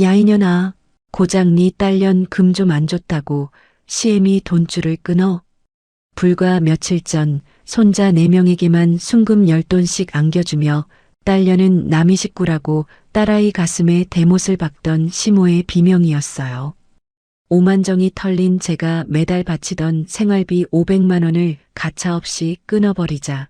야 이년아, 고작 네 딸년 금 좀 안 줬다고 시엠이 돈줄을 끊어? 불과 며칠 전 손자 4명에게만 순금 10돈씩 안겨주며 딸년은 남의 식구라고 딸아이 가슴에 대못을 박던 시모의 비명이었어요. 오만정이 털린 제가 매달 바치던 생활비 500만 원을 가차없이 끊어버리자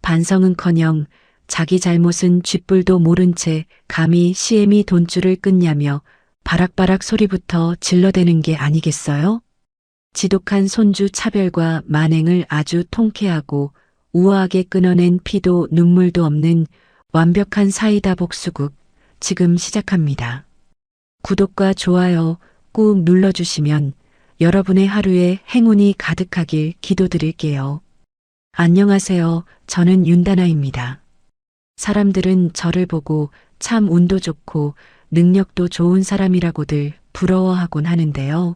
반성은커녕 자기 잘못은 쥐뿔도 모른 채 감히 시엠이 돈줄을 끊냐며 바락바락 소리부터 질러대는 게 아니겠어요? 지독한 손주 차별과 만행을 아주 통쾌하고 우아하게 끊어낸 피도 눈물도 없는 완벽한 사이다 복수극 지금 시작합니다. 구독과 좋아요 꾹 눌러주시면 여러분의 하루에 행운이 가득하길 기도드릴게요. 안녕하세요. 저는 윤다나입니다. 사람들은 저를 보고 참 운도 좋고 능력도 좋은 사람이라고들 부러워하곤 하는데요.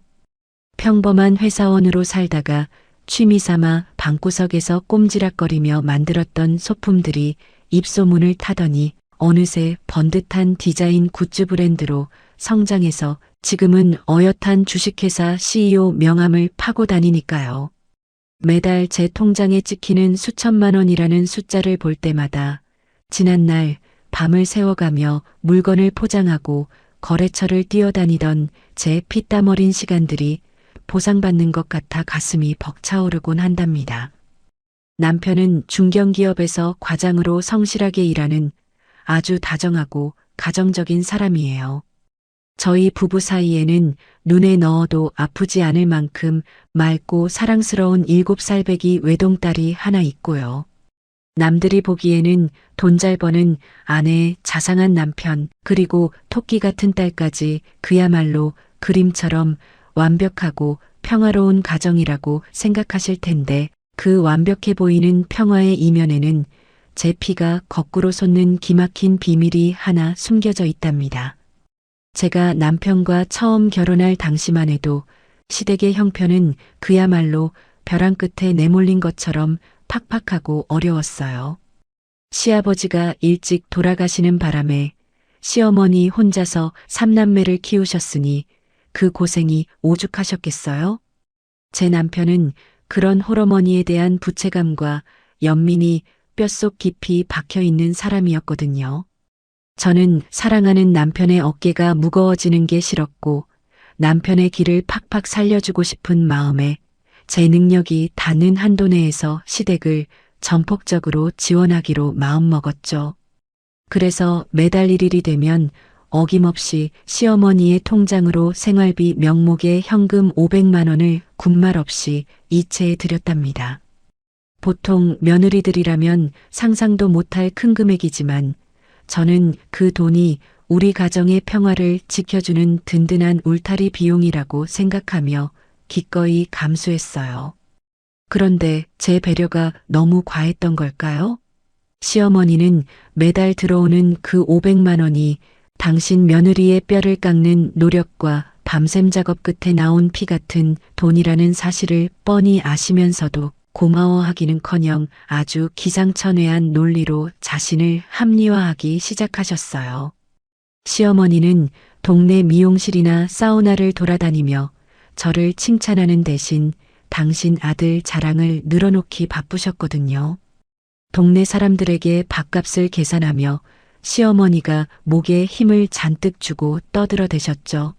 평범한 회사원으로 살다가 취미삼아 방구석에서 꼼지락거리며 만들었던 소품들이 입소문을 타더니 어느새 번듯한 디자인 굿즈 브랜드로 성장해서 지금은 어엿한 주식회사 CEO 명함을 파고 다니니까요. 매달 제 통장에 찍히는 수천만 원이라는 숫자를 볼 때마다 지난날 밤을 새워가며 물건을 포장하고 거래처를 뛰어다니던 제 피땀 어린 시간들이 보상받는 것 같아 가슴이 벅차오르곤 한답니다. 남편은 중견기업에서 과장으로 성실하게 일하는 아주 다정하고 가정적인 사람이에요. 저희 부부 사이에는 눈에 넣어도 아프지 않을 만큼 맑고 사랑스러운 7살배기 외동딸이 하나 있고요. 남들이 보기에는 돈 잘 버는 아내, 자상한 남편, 그리고 토끼 같은 딸까지 그야말로 그림처럼 완벽하고 평화로운 가정이라고 생각하실 텐데 그 완벽해 보이는 평화의 이면에는 제 피가 거꾸로 솟는 기막힌 비밀이 하나 숨겨져 있답니다. 제가 남편과 처음 결혼할 당시만 해도 시댁의 형편은 그야말로 벼랑 끝에 내몰린 것처럼 팍팍하고 어려웠어요. 시아버지가 일찍 돌아가시는 바람에 시어머니 혼자서 3남매를 키우셨으니 그 고생이 오죽하셨겠어요? 제 남편은 그런 홀어머니에 대한 부채감과 연민이 뼛속 깊이 박혀있는 사람이었거든요. 저는 사랑하는 남편의 어깨가 무거워지는 게 싫었고 남편의 길을 팍팍 살려주고 싶은 마음에 제 능력이 닿는 한도 내에서 시댁을 전폭적으로 지원하기로 마음먹었죠. 그래서 매달 1일이 되면 어김없이 시어머니의 통장으로 생활비 명목의 현금 500만 원을 군말 없이 이체해 드렸답니다. 보통 며느리들이라면 상상도 못할 큰 금액이지만 저는 그 돈이 우리 가정의 평화를 지켜주는 든든한 울타리 비용이라고 생각하며 기꺼이 감수했어요. 그런데 제 배려가 너무 과했던 걸까요? 시어머니는 매달 들어오는 그 500만 원이 당신 며느리의 뼈를 깎는 노력과 밤샘 작업 끝에 나온 피 같은 돈이라는 사실을 뻔히 아시면서도 고마워하기는커녕 아주 기상천외한 논리로 자신을 합리화하기 시작하셨어요. 시어머니는 동네 미용실이나 사우나를 돌아다니며 저를 칭찬하는 대신 당신 아들 자랑을 늘어놓기 바쁘셨거든요. 동네 사람들에게 밥값을 계산하며 시어머니가 목에 힘을 잔뜩 주고 떠들어대셨죠.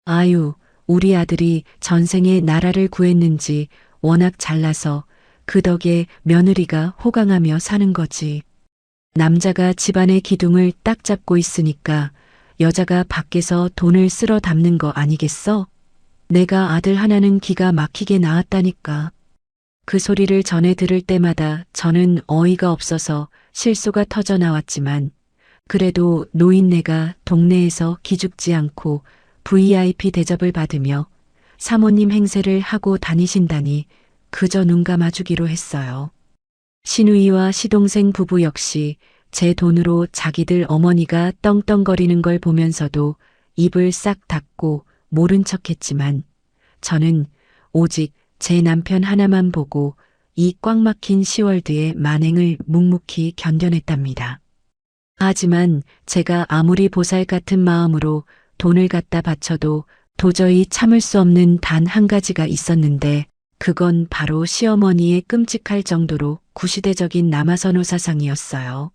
아유, 우리 아들이 전생에 나라를 구했는지 워낙 잘나서 그 덕에 며느리가 호강하며 사는 거지. 남자가 집안의 기둥을 딱 잡고 있으니까 여자가 밖에서 돈을 쓸어 담는 거 아니겠어? 내가 아들 하나는 기가 막히게 낳았다니까. 그 소리를 전해 들을 때마다 저는 어이가 없어서 실소가 터져 나왔지만 그래도 노인네가 동네에서 기죽지 않고 VIP 대접을 받으며 사모님 행세를 하고 다니신다니 그저 눈 감아주기로 했어요. 시누이와 시동생 부부 역시 제 돈으로 자기들 어머니가 떵떵거리는 걸 보면서도 입을 싹 닫고 모른 척했지만 저는 오직 제 남편 하나만 보고 이 꽉 막힌 10월드의 만행을 묵묵히 견뎌냈답니다. 하지만 제가 아무리 보살 같은 마음으로 돈을 갖다 바쳐도 도저히 참을 수 없는 단 한 가지가 있었는데 그건 바로 시어머니의 끔찍할 정도로 구시대적인 남아선호 사상이었어요.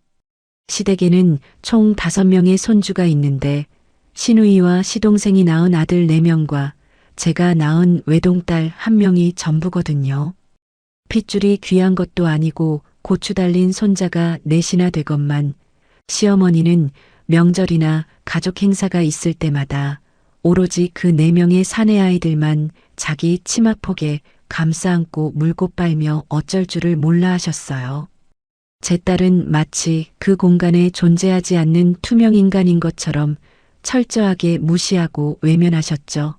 시댁에는 총 5명의 손주가 있는데 시누이와 시동생이 낳은 아들 4명과 제가 낳은 외동딸 1명이 전부거든요. 핏줄이 귀한 것도 아니고 고추 달린 손자가 넷이나 되건만 시어머니는 명절이나 가족 행사가 있을 때마다 오로지 그 4명의 사내 아이들만 자기 치마폭에 감싸 안고 물고 빨며 어쩔 줄을 몰라 하셨어요. 제 딸은 마치 그 공간에 존재하지 않는 투명 인간인 것처럼 철저하게 무시하고 외면하셨죠.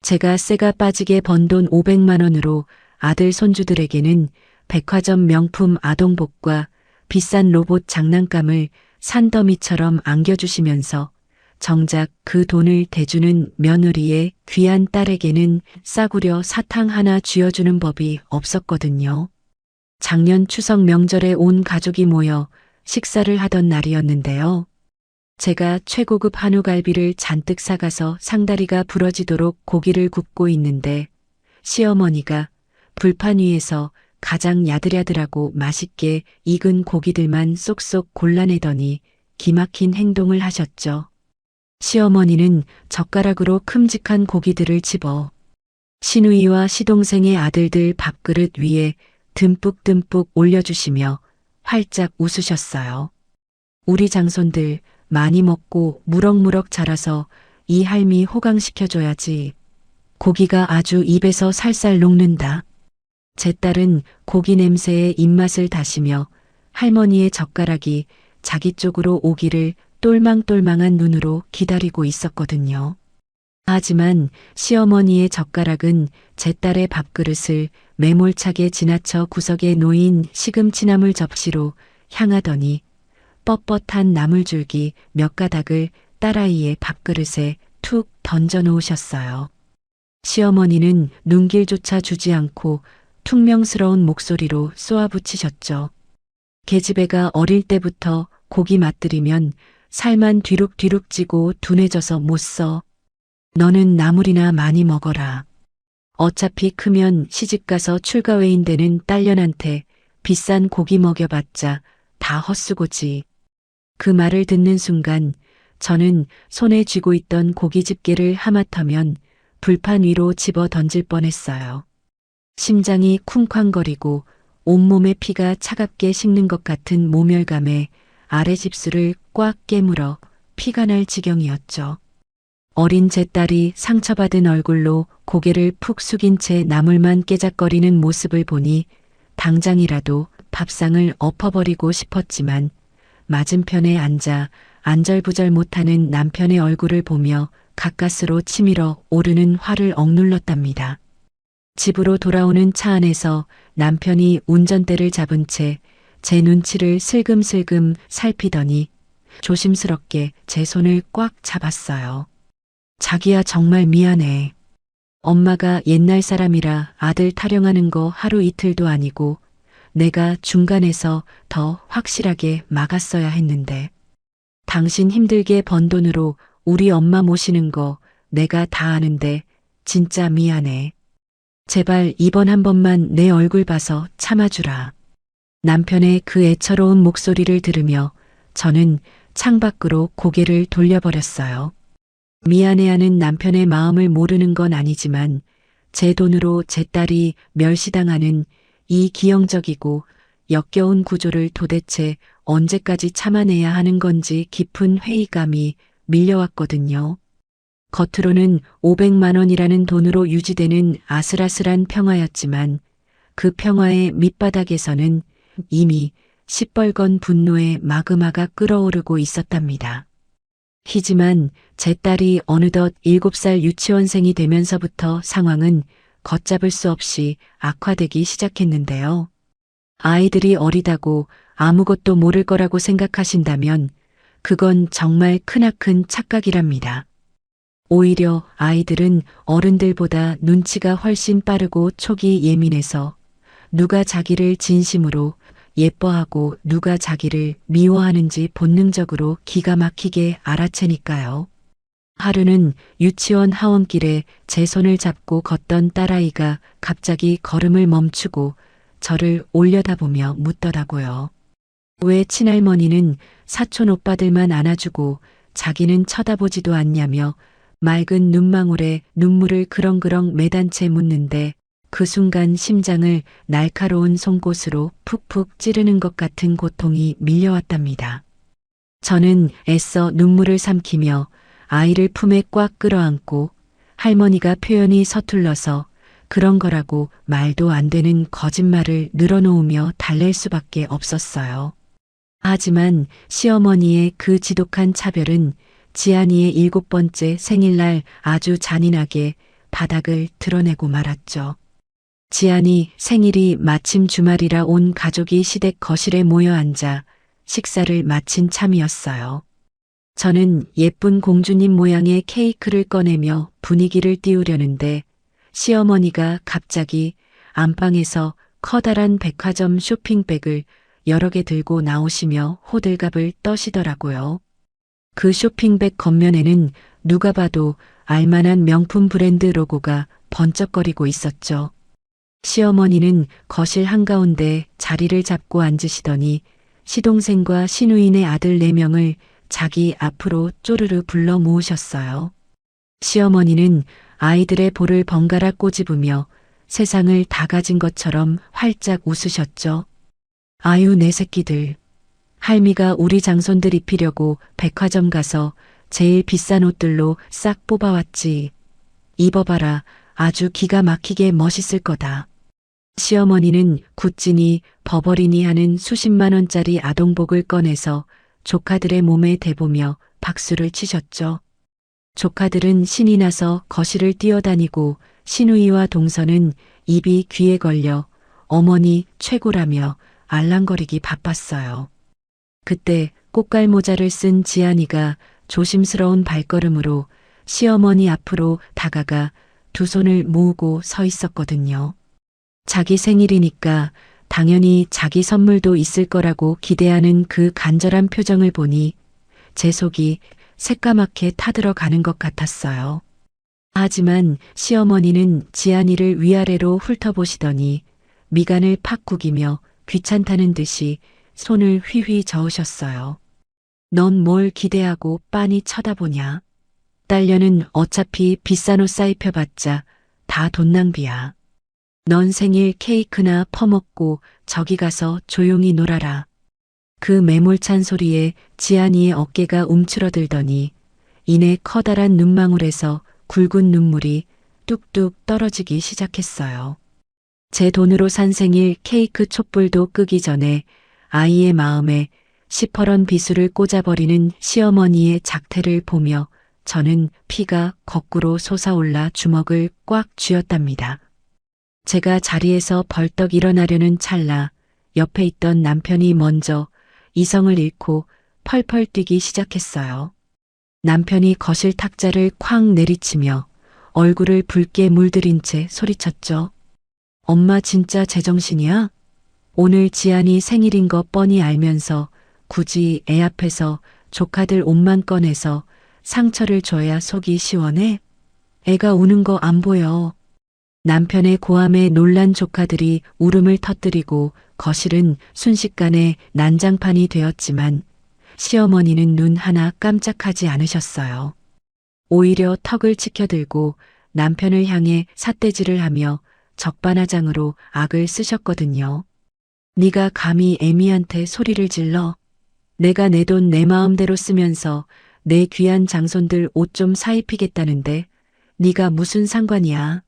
제가 쇠가 빠지게 번 돈 500만 원으로 아들 손주들에게는 백화점 명품 아동복과 비싼 로봇 장난감을 산더미처럼 안겨주시면서 정작 그 돈을 대주는 며느리의 귀한 딸에게는 싸구려 사탕 하나 쥐어주는 법이 없었거든요. 작년 추석 명절에 온 가족이 모여 식사를 하던 날이었는데요. 제가 최고급 한우갈비를 잔뜩 사가서 상다리가 부러지도록 고기를 굽고 있는데 시어머니가 불판 위에서 가장 야들야들하고 맛있게 익은 고기들만 쏙쏙 골라내더니 기막힌 행동을 하셨죠. 시어머니는 젓가락으로 큼직한 고기들을 집어 시누이와 시동생의 아들들 밥그릇 위에 듬뿍듬뿍 올려주시며 활짝 웃으셨어요. 우리 장손들 많이 먹고 무럭무럭 자라서 이 할미 호강시켜줘야지. 고기가 아주 입에서 살살 녹는다. 제 딸은 고기 냄새에 입맛을 다시며 할머니의 젓가락이 자기 쪽으로 오기를 똘망똘망한 눈으로 기다리고 있었거든요. 하지만 시어머니의 젓가락은 제 딸의 밥그릇을 매몰차게 지나쳐 구석에 놓인 시금치나물 접시로 향하더니 뻣뻣한 나물줄기 몇 가닥을 딸아이의 밥그릇에 툭 던져 놓으셨어요. 시어머니는 눈길조차 주지 않고 퉁명스러운 목소리로 쏘아붙이셨죠. 계집애가 어릴 때부터 고기 맛들이면 살만 뒤룩뒤룩 찌고 둔해져서 못 써. 너는 나물이나 많이 먹어라. 어차피 크면 시집가서 출가회인 되는 딸년한테 비싼 고기 먹여봤자 다 헛수고지. 그 말을 듣는 순간 저는 손에 쥐고 있던 고기 집게를 하마터면 불판 위로 집어 던질 뻔했어요. 심장이 쿵쾅거리고 온몸에 피가 차갑게 식는 것 같은 모멸감에 아래 집술을 꽉 깨물어 피가 날 지경이었죠. 어린 제 딸이 상처받은 얼굴로 고개를 푹 숙인 채 나물만 깨작거리는 모습을 보니 당장이라도 밥상을 엎어버리고 싶었지만 맞은편에 앉아 안절부절 못하는 남편의 얼굴을 보며 가까스로 치밀어 오르는 화를 억눌렀답니다. 집으로 돌아오는 차 안에서 남편이 운전대를 잡은 채 제 눈치를 슬금슬금 살피더니 조심스럽게 제 손을 꽉 잡았어요. 자기야 정말 미안해. 엄마가 옛날 사람이라 아들 타령하는 거 하루 이틀도 아니고 내가 중간에서 더 확실하게 막았어야 했는데 당신 힘들게 번 돈으로 우리 엄마 모시는 거 내가 다 아는데 진짜 미안해. 제발 이번 한 번만 내 얼굴 봐서 참아주라. 남편의 그 애처로운 목소리를 들으며 저는 창밖으로 고개를 돌려버렸어요. 미안해하는 남편의 마음을 모르는 건 아니지만 제 돈으로 제 딸이 멸시당하는 이 기형적이고 역겨운 구조를 도대체 언제까지 참아내야 하는 건지 깊은 회의감이 밀려왔거든요. 겉으로는 500만 원이라는 돈으로 유지되는 아슬아슬한 평화였지만 그 평화의 밑바닥에서는 이미 시뻘건 분노의 마그마가 끓어오르고 있었답니다. 하지만 제 딸이 어느덧 7살 유치원생이 되면서부터 상황은 걷잡을 수 없이 악화되기 시작했는데요. 아이들이 어리다고 아무것도 모를 거라고 생각하신다면 그건 정말 크나큰 착각이랍니다. 오히려 아이들은 어른들보다 눈치가 훨씬 빠르고 촉이 예민해서 누가 자기를 진심으로 예뻐하고 누가 자기를 미워하는지 본능적으로 기가 막히게 알아채니까요. 하루는 유치원 하원길에 제 손을 잡고 걷던 딸아이가 갑자기 걸음을 멈추고 저를 올려다보며 묻더라고요. 왜 친할머니는 사촌 오빠들만 안아주고 자기는 쳐다보지도 않냐며 맑은 눈망울에 눈물을 그렁그렁 매단 채 묻는데 그 순간 심장을 날카로운 송곳으로 푹푹 찌르는 것 같은 고통이 밀려왔답니다. 저는 애써 눈물을 삼키며 아이를 품에 꽉 끌어안고 할머니가 표현이 서툴러서 그런 거라고 말도 안 되는 거짓말을 늘어놓으며 달랠 수밖에 없었어요. 하지만 시어머니의 그 지독한 차별은 지안이의 7번째 생일날 아주 잔인하게 바닥을 드러내고 말았죠. 지안이 생일이 마침 주말이라 온 가족이 시댁 거실에 모여 앉아 식사를 마친 참이었어요. 저는 예쁜 공주님 모양의 케이크를 꺼내며 분위기를 띄우려는데 시어머니가 갑자기 안방에서 커다란 백화점 쇼핑백을 여러 개 들고 나오시며 호들갑을 떠시더라고요. 그 쇼핑백 겉면에는 누가 봐도 알만한 명품 브랜드 로고가 번쩍거리고 있었죠. 시어머니는 거실 한가운데 자리를 잡고 앉으시더니 시동생과 시누이네 아들 4명을 자기 앞으로 쪼르르 불러 모으셨어요. 시어머니는 아이들의 볼을 번갈아 꼬집으며 세상을 다 가진 것처럼 활짝 웃으셨죠. 아유 내 새끼들. 할미가 우리 장손들 입히려고 백화점 가서 제일 비싼 옷들로 싹 뽑아왔지. 입어봐라. 아주 기가 막히게 멋있을 거다. 시어머니는 굳지니 버버리니 하는 수십만 원짜리 아동복을 꺼내서 조카들의 몸에 대보며 박수를 치셨죠. 조카들은 신이 나서 거실을 뛰어다니고 시누이와 동서는 입이 귀에 걸려 어머니 최고라며 알랑거리기 바빴어요. 그때 꽃갈모자를 쓴 지안이가 조심스러운 발걸음으로 시어머니 앞으로 다가가 두 손을 모으고 서 있었거든요. 자기 생일이니까 당연히 자기 선물도 있을 거라고 기대하는 그 간절한 표정을 보니 제 속이 새까맣게 타들어가는 것 같았어요. 하지만 시어머니는 지안이를 위아래로 훑어보시더니 미간을 팍 구기며 귀찮다는 듯이 손을 휘휘 저으셨어요. 넌 뭘 기대하고 빤히 쳐다보냐? 딸려는 어차피 비싼 옷 사입혀봤자 다 돈 낭비야. 넌 생일 케이크나 퍼먹고 저기 가서 조용히 놀아라. 그 매몰찬 소리에 지안이의 어깨가 움츠러들더니 이내 커다란 눈망울에서 굵은 눈물이 뚝뚝 떨어지기 시작했어요. 제 돈으로 산 생일 케이크 촛불도 끄기 전에 아이의 마음에 시퍼런 비수를 꽂아버리는 시어머니의 작태를 보며 저는 피가 거꾸로 솟아올라 주먹을 꽉 쥐었답니다. 제가 자리에서 벌떡 일어나려는 찰나 옆에 있던 남편이 먼저 이성을 잃고 펄펄 뛰기 시작했어요. 남편이 거실 탁자를 쾅 내리치며 얼굴을 붉게 물들인 채 소리쳤죠. 엄마 진짜 제정신이야? 오늘 지안이 생일인 거 뻔히 알면서 굳이 애 앞에서 조카들 옷만 꺼내서 상처를 줘야 속이 시원해? 애가 우는 거 안 보여. 남편의 고함에 놀란 조카들이 울음을 터뜨리고 거실은 순식간에 난장판이 되었지만 시어머니는 눈 하나 깜짝하지 않으셨어요. 오히려 턱을 치켜들고 남편을 향해 삿대질을 하며 적반하장으로 악을 쓰셨거든요. 네가 감히 애미한테 소리를 질러? 내가 내 돈 내 마음대로 쓰면서 내 귀한 장손들 옷 좀 사입히겠다는데 네가 무슨 상관이야?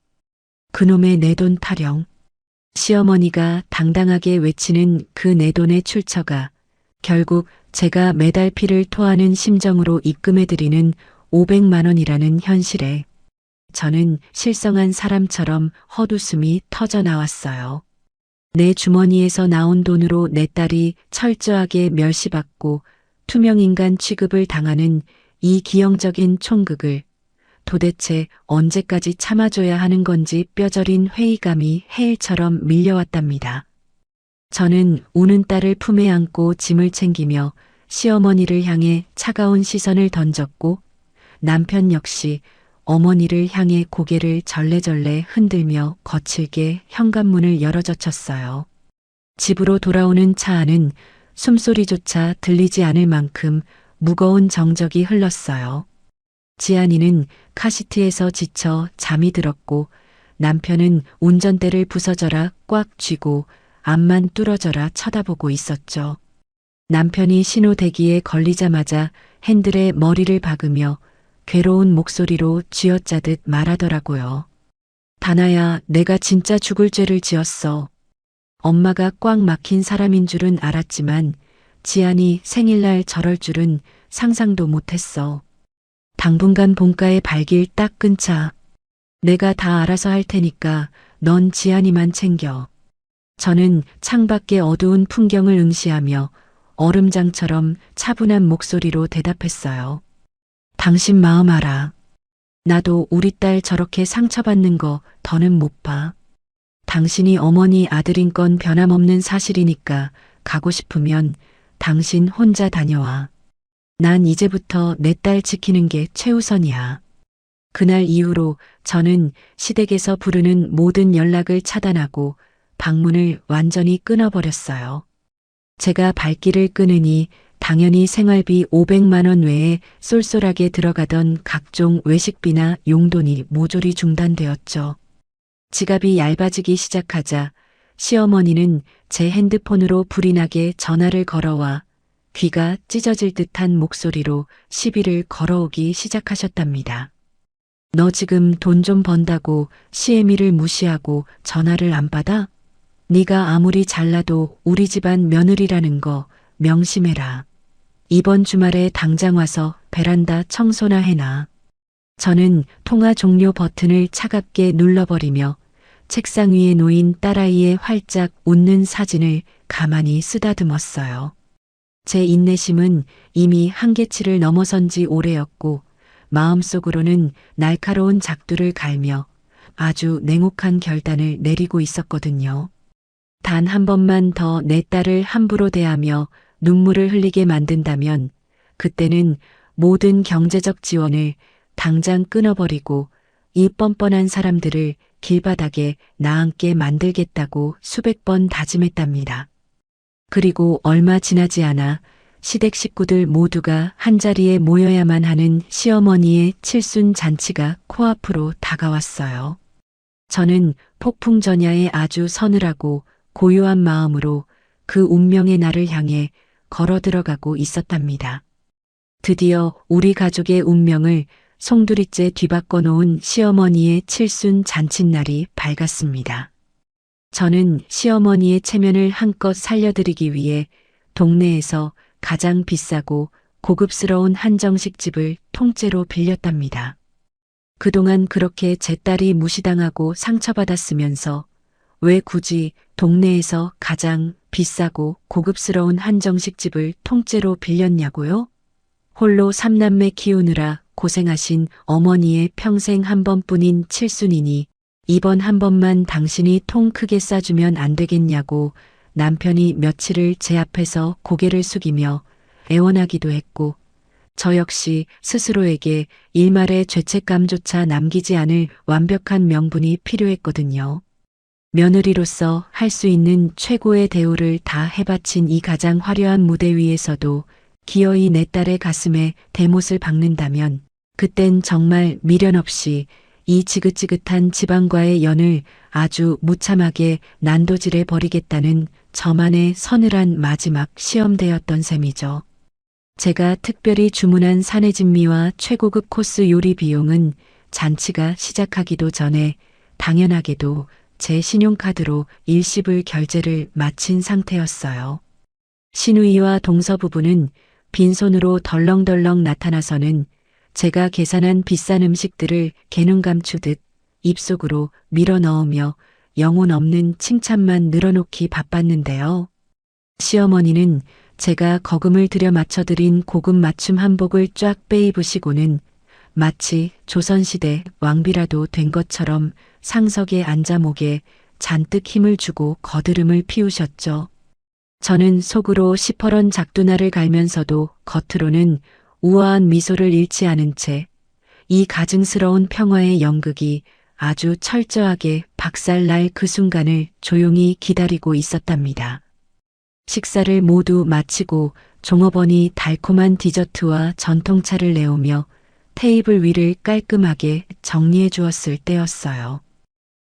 그놈의 내 돈 타령. 시어머니가 당당하게 외치는 그 내 돈의 출처가 결국 제가 매달 피를 토하는 심정으로 입금해드리는 500만 원이라는 현실에 저는 실성한 사람처럼 헛웃음이 터져 나왔어요. 내 주머니에서 나온 돈으로 내 딸이 철저하게 멸시받고 투명인간 취급을 당하는 이 기형적인 총극을 도대체 언제까지 참아줘야 하는 건지 뼈저린 회의감이 해일처럼 밀려왔답니다. 저는 우는 딸을 품에 안고 짐을 챙기며 시어머니를 향해 차가운 시선을 던졌고 남편 역시 어머니를 향해 고개를 절레절레 흔들며 거칠게 현관문을 열어젖혔어요. 집으로 돌아오는 차 안은 숨소리조차 들리지 않을 만큼 무거운 정적이 흘렀어요. 지안이는 카시트에서 지쳐 잠이 들었고 남편은 운전대를 부서져라 꽉 쥐고 앞만 뚫어져라 쳐다보고 있었죠. 남편이 신호 대기에 걸리자마자 핸들에 머리를 박으며 괴로운 목소리로 쥐어짜듯 말하더라고요. 다나야, 내가 진짜 죽을 죄를 지었어. 엄마가 꽉 막힌 사람인 줄은 알았지만 지안이 생일날 저럴 줄은 상상도 못했어. 당분간 본가에 발길 딱 끊자. 내가 다 알아서 할 테니까 넌 지안이만 챙겨. 저는 창밖의 어두운 풍경을 응시하며 얼음장처럼 차분한 목소리로 대답했어요. 당신 마음 알아. 나도 우리 딸 저렇게 상처받는 거 더는 못 봐. 당신이 어머니 아들인 건 변함없는 사실이니까 가고 싶으면 당신 혼자 다녀와. 난 이제부터 내 딸 지키는 게 최우선이야. 그날 이후로 저는 시댁에서 부르는 모든 연락을 차단하고 방문을 완전히 끊어버렸어요. 제가 발길을 끊으니 당연히 생활비 500만 원 외에 쏠쏠하게 들어가던 각종 외식비나 용돈이 모조리 중단되었죠. 지갑이 얇아지기 시작하자 시어머니는 제 핸드폰으로 불이 나게 전화를 걸어와 귀가 찢어질 듯한 목소리로 시비를 걸어오기 시작하셨답니다. 너 지금 돈 좀 번다고 시애미를 무시하고 전화를 안 받아? 네가 아무리 잘나도 우리 집안 며느리라는 거 명심해라. 이번 주말에 당장 와서 베란다 청소나 해놔. 저는 통화 종료 버튼을 차갑게 눌러버리며 책상 위에 놓인 딸아이의 활짝 웃는 사진을 가만히 쓰다듬었어요. 제 인내심은 이미 한계치를 넘어선 지 오래였고 마음속으로는 날카로운 작두를 갈며 아주 냉혹한 결단을 내리고 있었거든요. 단 한 번만 더 내 딸을 함부로 대하며 눈물을 흘리게 만든다면 그때는 모든 경제적 지원을 당장 끊어버리고 이 뻔뻔한 사람들을 길바닥에 나앉게 만들겠다고 수백 번 다짐했답니다. 그리고 얼마 지나지 않아 시댁 식구들 모두가 한자리에 모여야만 하는 시어머니의 칠순 잔치가 코앞으로 다가왔어요. 저는 폭풍전야에 아주 서늘하고 고요한 마음으로 그 운명의 날을 향해 걸어 들어가고 있었답니다. 드디어 우리 가족의 운명을 송두리째 뒤바꿔 놓은 시어머니의 칠순 잔칫날이 밝았습니다. 저는 시어머니의 체면을 한껏 살려드리기 위해 동네에서 가장 비싸고 고급스러운 한정식 집을 통째로 빌렸답니다. 그동안 그렇게 제 딸이 무시당하고 상처받았으면서 왜 굳이 동네에서 가장 비싸고 고급스러운 한정식 집을 통째로 빌렸냐고요? 홀로 3남매 키우느라 고생하신 어머니의 평생 한 번뿐인 칠순이니 이번 한 번만 당신이 통 크게 싸주면 안 되겠냐고 남편이 며칠을 제 앞에서 고개를 숙이며 애원하기도 했고 저 역시 스스로에게 일말의 죄책감조차 남기지 않을 완벽한 명분이 필요했거든요. 며느리로서 할 수 있는 최고의 대우를 다 해바친 이 가장 화려한 무대 위에서도 기어이 내 딸의 가슴에 대못을 박는다면 그땐 정말 미련 없이 이 지긋지긋한 집안과의 연을 아주 무참하게 난도질해 버리겠다는 저만의 서늘한 마지막 시험대였던 셈이죠. 제가 특별히 주문한 산해진미와 최고급 코스 요리 비용은 잔치가 시작하기도 전에 당연하게도 제 신용카드로 일시불 결제를 마친 상태였어요. 신우이와 동서 부부는 빈손으로 덜렁덜렁 나타나서는 제가 계산한 비싼 음식들을 개눈 감추듯 입속으로 밀어 넣으며 영혼 없는 칭찬만 늘어놓기 바빴는데요. 시어머니는 제가 거금을 들여 맞춰드린 고급 맞춤 한복을 쫙 빼입으시고는 마치 조선시대 왕비라도 된 것처럼 상석에 앉아 목에 잔뜩 힘을 주고 거드름을 피우셨죠. 저는 속으로 시퍼런 작두나를 갈면서도 겉으로는 우아한 미소를 잃지 않은 채 이 가증스러운 평화의 연극이 아주 철저하게 박살날 그 순간을 조용히 기다리고 있었답니다. 식사를 모두 마치고 종업원이 달콤한 디저트와 전통차를 내오며 테이블 위를 깔끔하게 정리해 주었을 때였어요.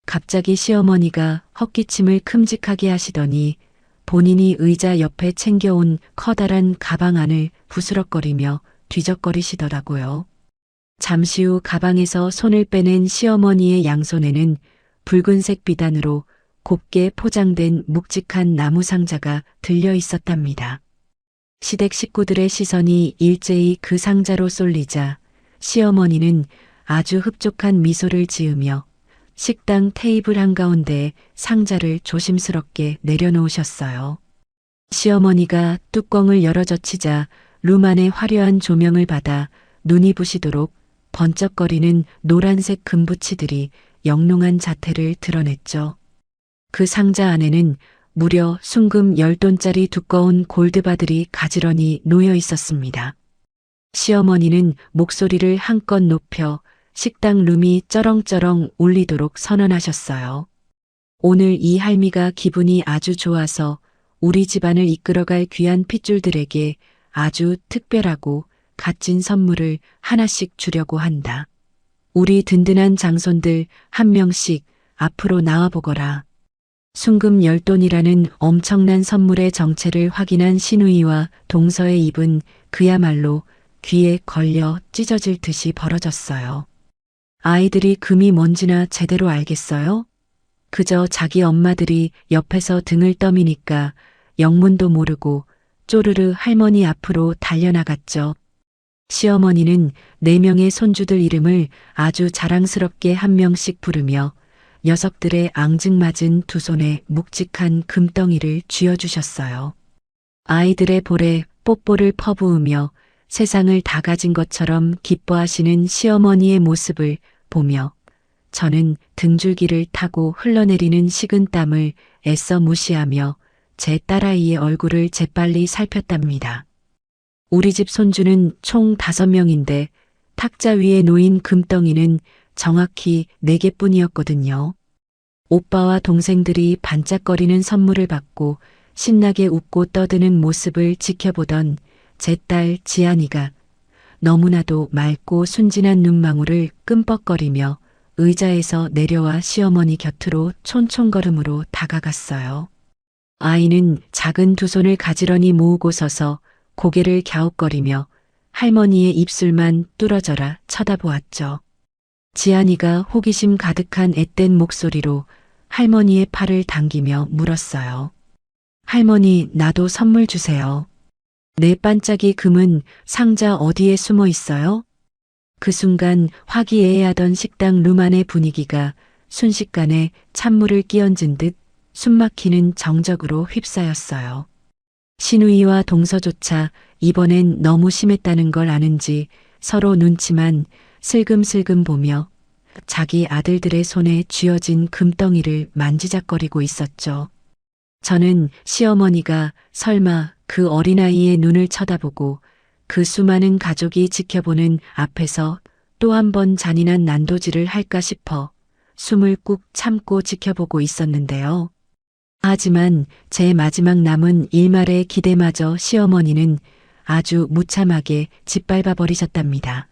갑자기 시어머니가 헛기침을 큼직하게 하시더니 본인이 의자 옆에 챙겨온 커다란 가방 안을 부스럭거리며 뒤적거리시더라고요. 잠시 후 가방에서 손을 빼낸 시어머니의 양손에는 붉은색 비단으로 곱게 포장된 묵직한 나무 상자가 들려 있었답니다. 시댁 식구들의 시선이 일제히 그 상자로 쏠리자 시어머니는 아주 흡족한 미소를 지으며 식당 테이블 한가운데에 상자를 조심스럽게 내려놓으셨어요. 시어머니가 뚜껑을 열어 젖히자 룸 안의 화려한 조명을 받아 눈이 부시도록 번쩍거리는 노란색 금붙이들이 영롱한 자태를 드러냈죠. 그 상자 안에는 무려 순금 10돈짜리 두꺼운 골드바들이 가지런히 놓여 있었습니다. 시어머니는 목소리를 한껏 높여 식당 룸이 쩌렁쩌렁 울리도록 선언하셨어요. 오늘 이 할미가 기분이 아주 좋아서 우리 집안을 이끌어갈 귀한 핏줄들에게 아주 특별하고 값진 선물을 하나씩 주려고 한다. 우리 든든한 장손들 한 명씩 앞으로 나와보거라. 순금 10돈이라는 엄청난 선물의 정체를 확인한 시누이와 동서의 입은 그야말로 귀에 걸려 찢어질 듯이 벌어졌어요. 아이들이 금이 뭔지나 제대로 알겠어요? 그저 자기 엄마들이 옆에서 등을 떠미니까 영문도 모르고 쪼르르 할머니 앞으로 달려나갔죠. 시어머니는 4명의 손주들 이름을 아주 자랑스럽게 한 명씩 부르며 녀석들의 앙증맞은 두 손에 묵직한 금덩이를 쥐어주셨어요. 아이들의 볼에 뽀뽀를 퍼부으며 세상을 다 가진 것처럼 기뻐하시는 시어머니의 모습을 보며 저는 등줄기를 타고 흘러내리는 식은땀을 애써 무시하며 제 딸아이의 얼굴을 재빨리 살폈답니다. 우리 집 손주는 총 5명인데 탁자 위에 놓인 금덩이는 정확히 4개뿐이었거든요. 오빠와 동생들이 반짝거리는 선물을 받고 신나게 웃고 떠드는 모습을 지켜보던 제 딸 지안이가 너무나도 맑고 순진한 눈망울을 끔뻑거리며 의자에서 내려와 시어머니 곁으로 촌촌걸음으로 다가갔어요. 아이는 작은 두 손을 가지런히 모으고 서서 고개를 갸웃거리며 할머니의 입술만 뚫어져라 쳐다보았죠. 지안이가 호기심 가득한 앳된 목소리로 할머니의 팔을 당기며 물었어요. 할머니, 나도 선물 주세요. 내 반짝이 금은 상자 어디에 숨어 있어요? 그 순간 화기애애하던 식당 룸 안의 분위기가 순식간에 찬물을 끼얹은 듯 숨막히는 정적으로 휩싸였어요. 시누이와 동서조차 이번엔 너무 심했다는 걸 아는지 서로 눈치만 슬금슬금 보며 자기 아들들의 손에 쥐어진 금덩이를 만지작거리고 있었죠. 저는 시어머니가 설마 그 어린아이의 눈을 쳐다보고 그 수많은 가족이 지켜보는 앞에서 또 한 번 잔인한 난도질을 할까 싶어 숨을 꾹 참고 지켜보고 있었는데요. 하지만 제 마지막 남은 일말의 기대마저 시어머니는 아주 무참하게 짓밟아 버리셨답니다.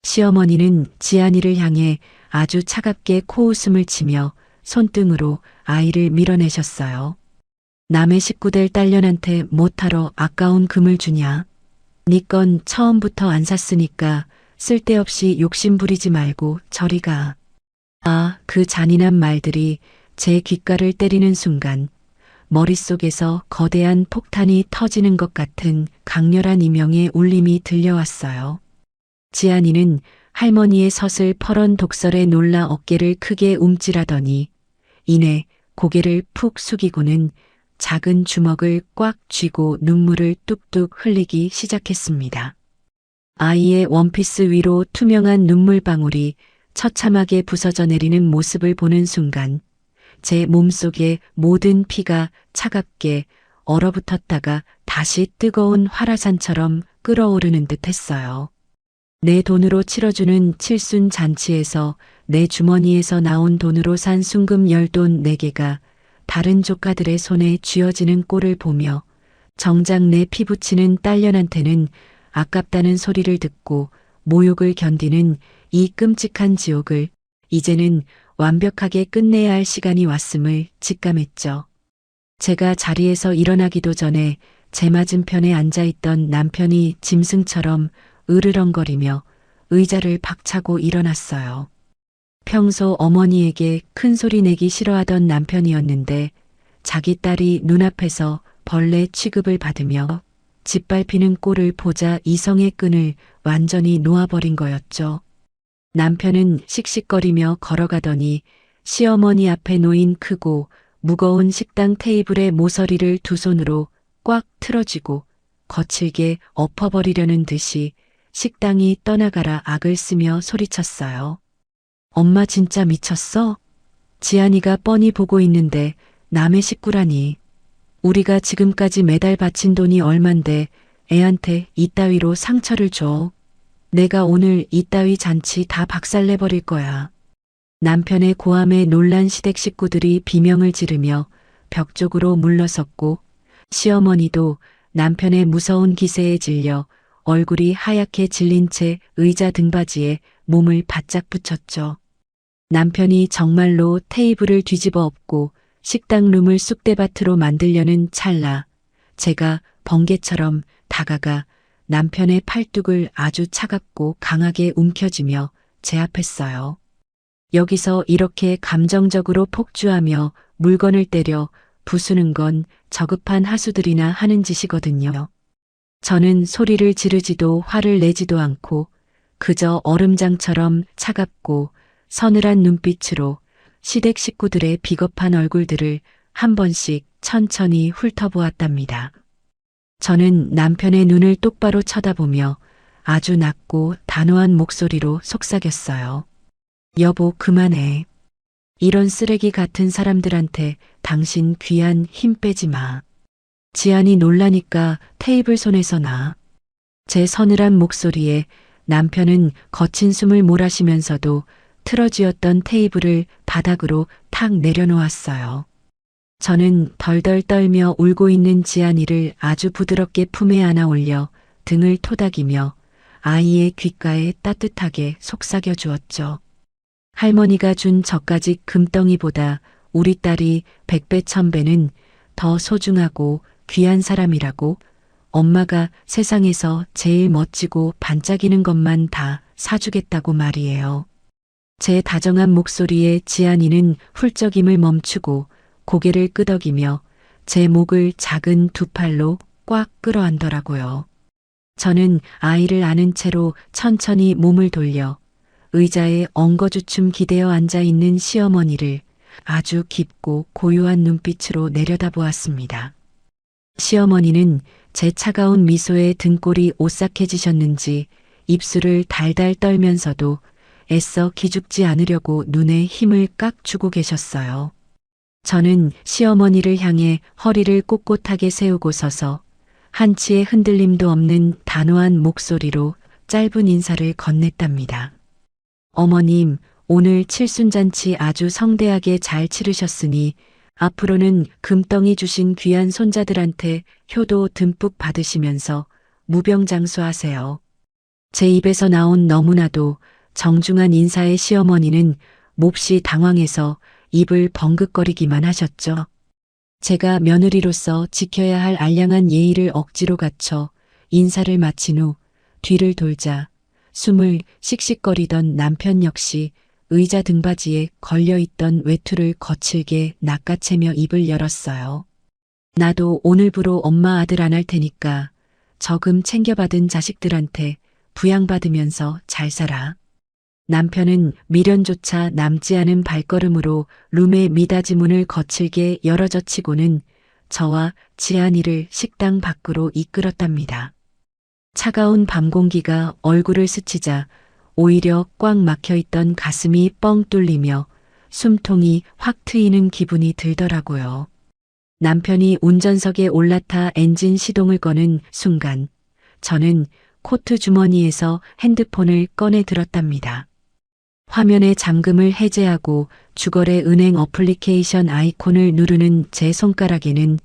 시어머니는 지안이를 향해 아주 차갑게 코웃음을 치며 손등으로 아이를 밀어내셨어요. 남의 식구들 딸년한테 못하러 아까운 금을 주냐? 네 건 처음부터 안 샀으니까 쓸데없이 욕심 부리지 말고 저리 가. 아, 그 잔인한 말들이 제 귓가를 때리는 순간 머릿속에서 거대한 폭탄이 터지는 것 같은 강렬한 이명의 울림이 들려왔어요. 지안이는 할머니의 서슬 퍼런 독설에 놀라 어깨를 크게 움찔하더니 이내 고개를 푹 숙이고는 작은 주먹을 꽉 쥐고 눈물을 뚝뚝 흘리기 시작했습니다. 아이의 원피스 위로 투명한 눈물방울이 처참하게 부서져 내리는 모습을 보는 순간 제 몸속의 모든 피가 차갑게 얼어붙었다가 다시 뜨거운 활화산처럼 끓어오르는 듯 했어요. 내 돈으로 치러주는 칠순 잔치에서 내 주머니에서 나온 돈으로 산 순금 열돈 4개가 다른 조카들의 손에 쥐어지는 꼴을 보며 정작 내 피부치는 딸년한테는 아깝다는 소리를 듣고 모욕을 견디는 이 끔찍한 지옥을 이제는 완벽하게 끝내야 할 시간이 왔음을 직감했죠. 제가 자리에서 일어나기도 전에 제 맞은편에 앉아있던 남편이 짐승처럼 으르렁거리며 의자를 박차고 일어났어요. 평소 어머니에게 큰 소리 내기 싫어하던 남편이었는데 자기 딸이 눈앞에서 벌레 취급을 받으며 짓밟히는 꼴을 보자 이성의 끈을 완전히 놓아버린 거였죠. 남편은 씩씩거리며 걸어가더니 시어머니 앞에 놓인 크고 무거운 식당 테이블의 모서리를 두 손으로 꽉 틀어쥐고 거칠게 엎어버리려는 듯이 식당이 떠나가라 악을 쓰며 소리쳤어요. 엄마 진짜 미쳤어? 지안이가 뻔히 보고 있는데 남의 식구라니. 우리가 지금까지 매달 바친 돈이 얼만데 애한테 이따위로 상처를 줘. 내가 오늘 이따위 잔치 다 박살내버릴 거야. 남편의 고함에 놀란 시댁 식구들이 비명을 지르며 벽 쪽으로 물러섰고 시어머니도 남편의 무서운 기세에 질려 얼굴이 하얗게 질린 채 의자 등받이에 몸을 바짝 붙였죠. 남편이 정말로 테이블을 뒤집어 엎고 식당룸을 쑥대밭으로 만들려는 찰나 제가 번개처럼 다가가 남편의 팔뚝을 아주 차갑고 강하게 움켜쥐며 제압했어요. 여기서 이렇게 감정적으로 폭주하며 물건을 때려 부수는 건 저급한 하수들이나 하는 짓이거든요. 저는 소리를 지르지도 화를 내지도 않고 그저 얼음장처럼 차갑고 서늘한 눈빛으로 시댁 식구들의 비겁한 얼굴들을 한 번씩 천천히 훑어보았답니다. 저는 남편의 눈을 똑바로 쳐다보며 아주 낮고 단호한 목소리로 속삭였어요. 여보, 그만해. 이런 쓰레기 같은 사람들한테 당신 귀한 힘 빼지 마. 지안이 놀라니까 테이블 손에서 나. 제 서늘한 목소리에 남편은 거친 숨을 몰아쉬면서도 틀어쥐었던 테이블을 바닥으로 탁 내려놓았어요. 저는 덜덜 떨며 울고 있는 지안이를 아주 부드럽게 품에 안아 올려 등을 토닥이며 아이의 귓가에 따뜻하게 속삭여 주었죠. 할머니가 준 저까지 금덩이보다 우리 딸이 100배 1000배는 더 소중하고 귀한 사람이라고 엄마가 세상에서 제일 멋지고 반짝이는 것만 다 사주겠다고 말이에요. 제 다정한 목소리에 지안이는 훌쩍임을 멈추고 고개를 끄덕이며 제 목을 작은 두 팔로 꽉 끌어안더라고요. 저는 아이를 안은 채로 천천히 몸을 돌려 의자에 엉거주춤 기대어 앉아있는 시어머니를 아주 깊고 고요한 눈빛으로 내려다보았습니다. 시어머니는 제 차가운 미소에 등골이 오싹해지셨는지 입술을 달달 떨면서도 애써 기죽지 않으려고 눈에 힘을 깍 주고 계셨어요. 저는 시어머니를 향해 허리를 꼿꼿하게 세우고 서서 한치의 흔들림도 없는 단호한 목소리로 짧은 인사를 건넸답니다. 어머님, 오늘 칠순잔치 아주 성대하게 잘 치르셨으니 앞으로는 금덩이 주신 귀한 손자들한테 효도 듬뿍 받으시면서 무병장수하세요. 제 입에서 나온 너무나도 정중한 인사의 시어머니는 몹시 당황해서 입을 벙긋거리기만 하셨죠. 제가 며느리로서 지켜야 할 알량한 예의를 억지로 갖춰 인사를 마친 후 뒤를 돌자 숨을 씩씩거리던 남편 역시 의자 등받이에 걸려있던 외투를 거칠게 낚아채며 입을 열었어요. 나도 오늘부로 엄마 아들 안 할 테니까 저금 챙겨받은 자식들한테 부양받으면서 잘 살아. 남편은 미련조차 남지 않은 발걸음으로 룸의 미닫이 문을 거칠게 열어젖히고는 저와 지안이를 식당 밖으로 이끌었답니다. 차가운 밤 공기가 얼굴을 스치자 오히려 꽉 막혀있던 가슴이 뻥 뚫리며 숨통이 확 트이는 기분이 들더라고요. 남편이 운전석에 올라타 엔진 시동을 거는 순간 저는 코트 주머니에서 핸드폰을 꺼내 들었답니다. 화면의 잠금을 해제하고 주거래 은행 어플리케이션 아이콘을 누르는 제 손가락에는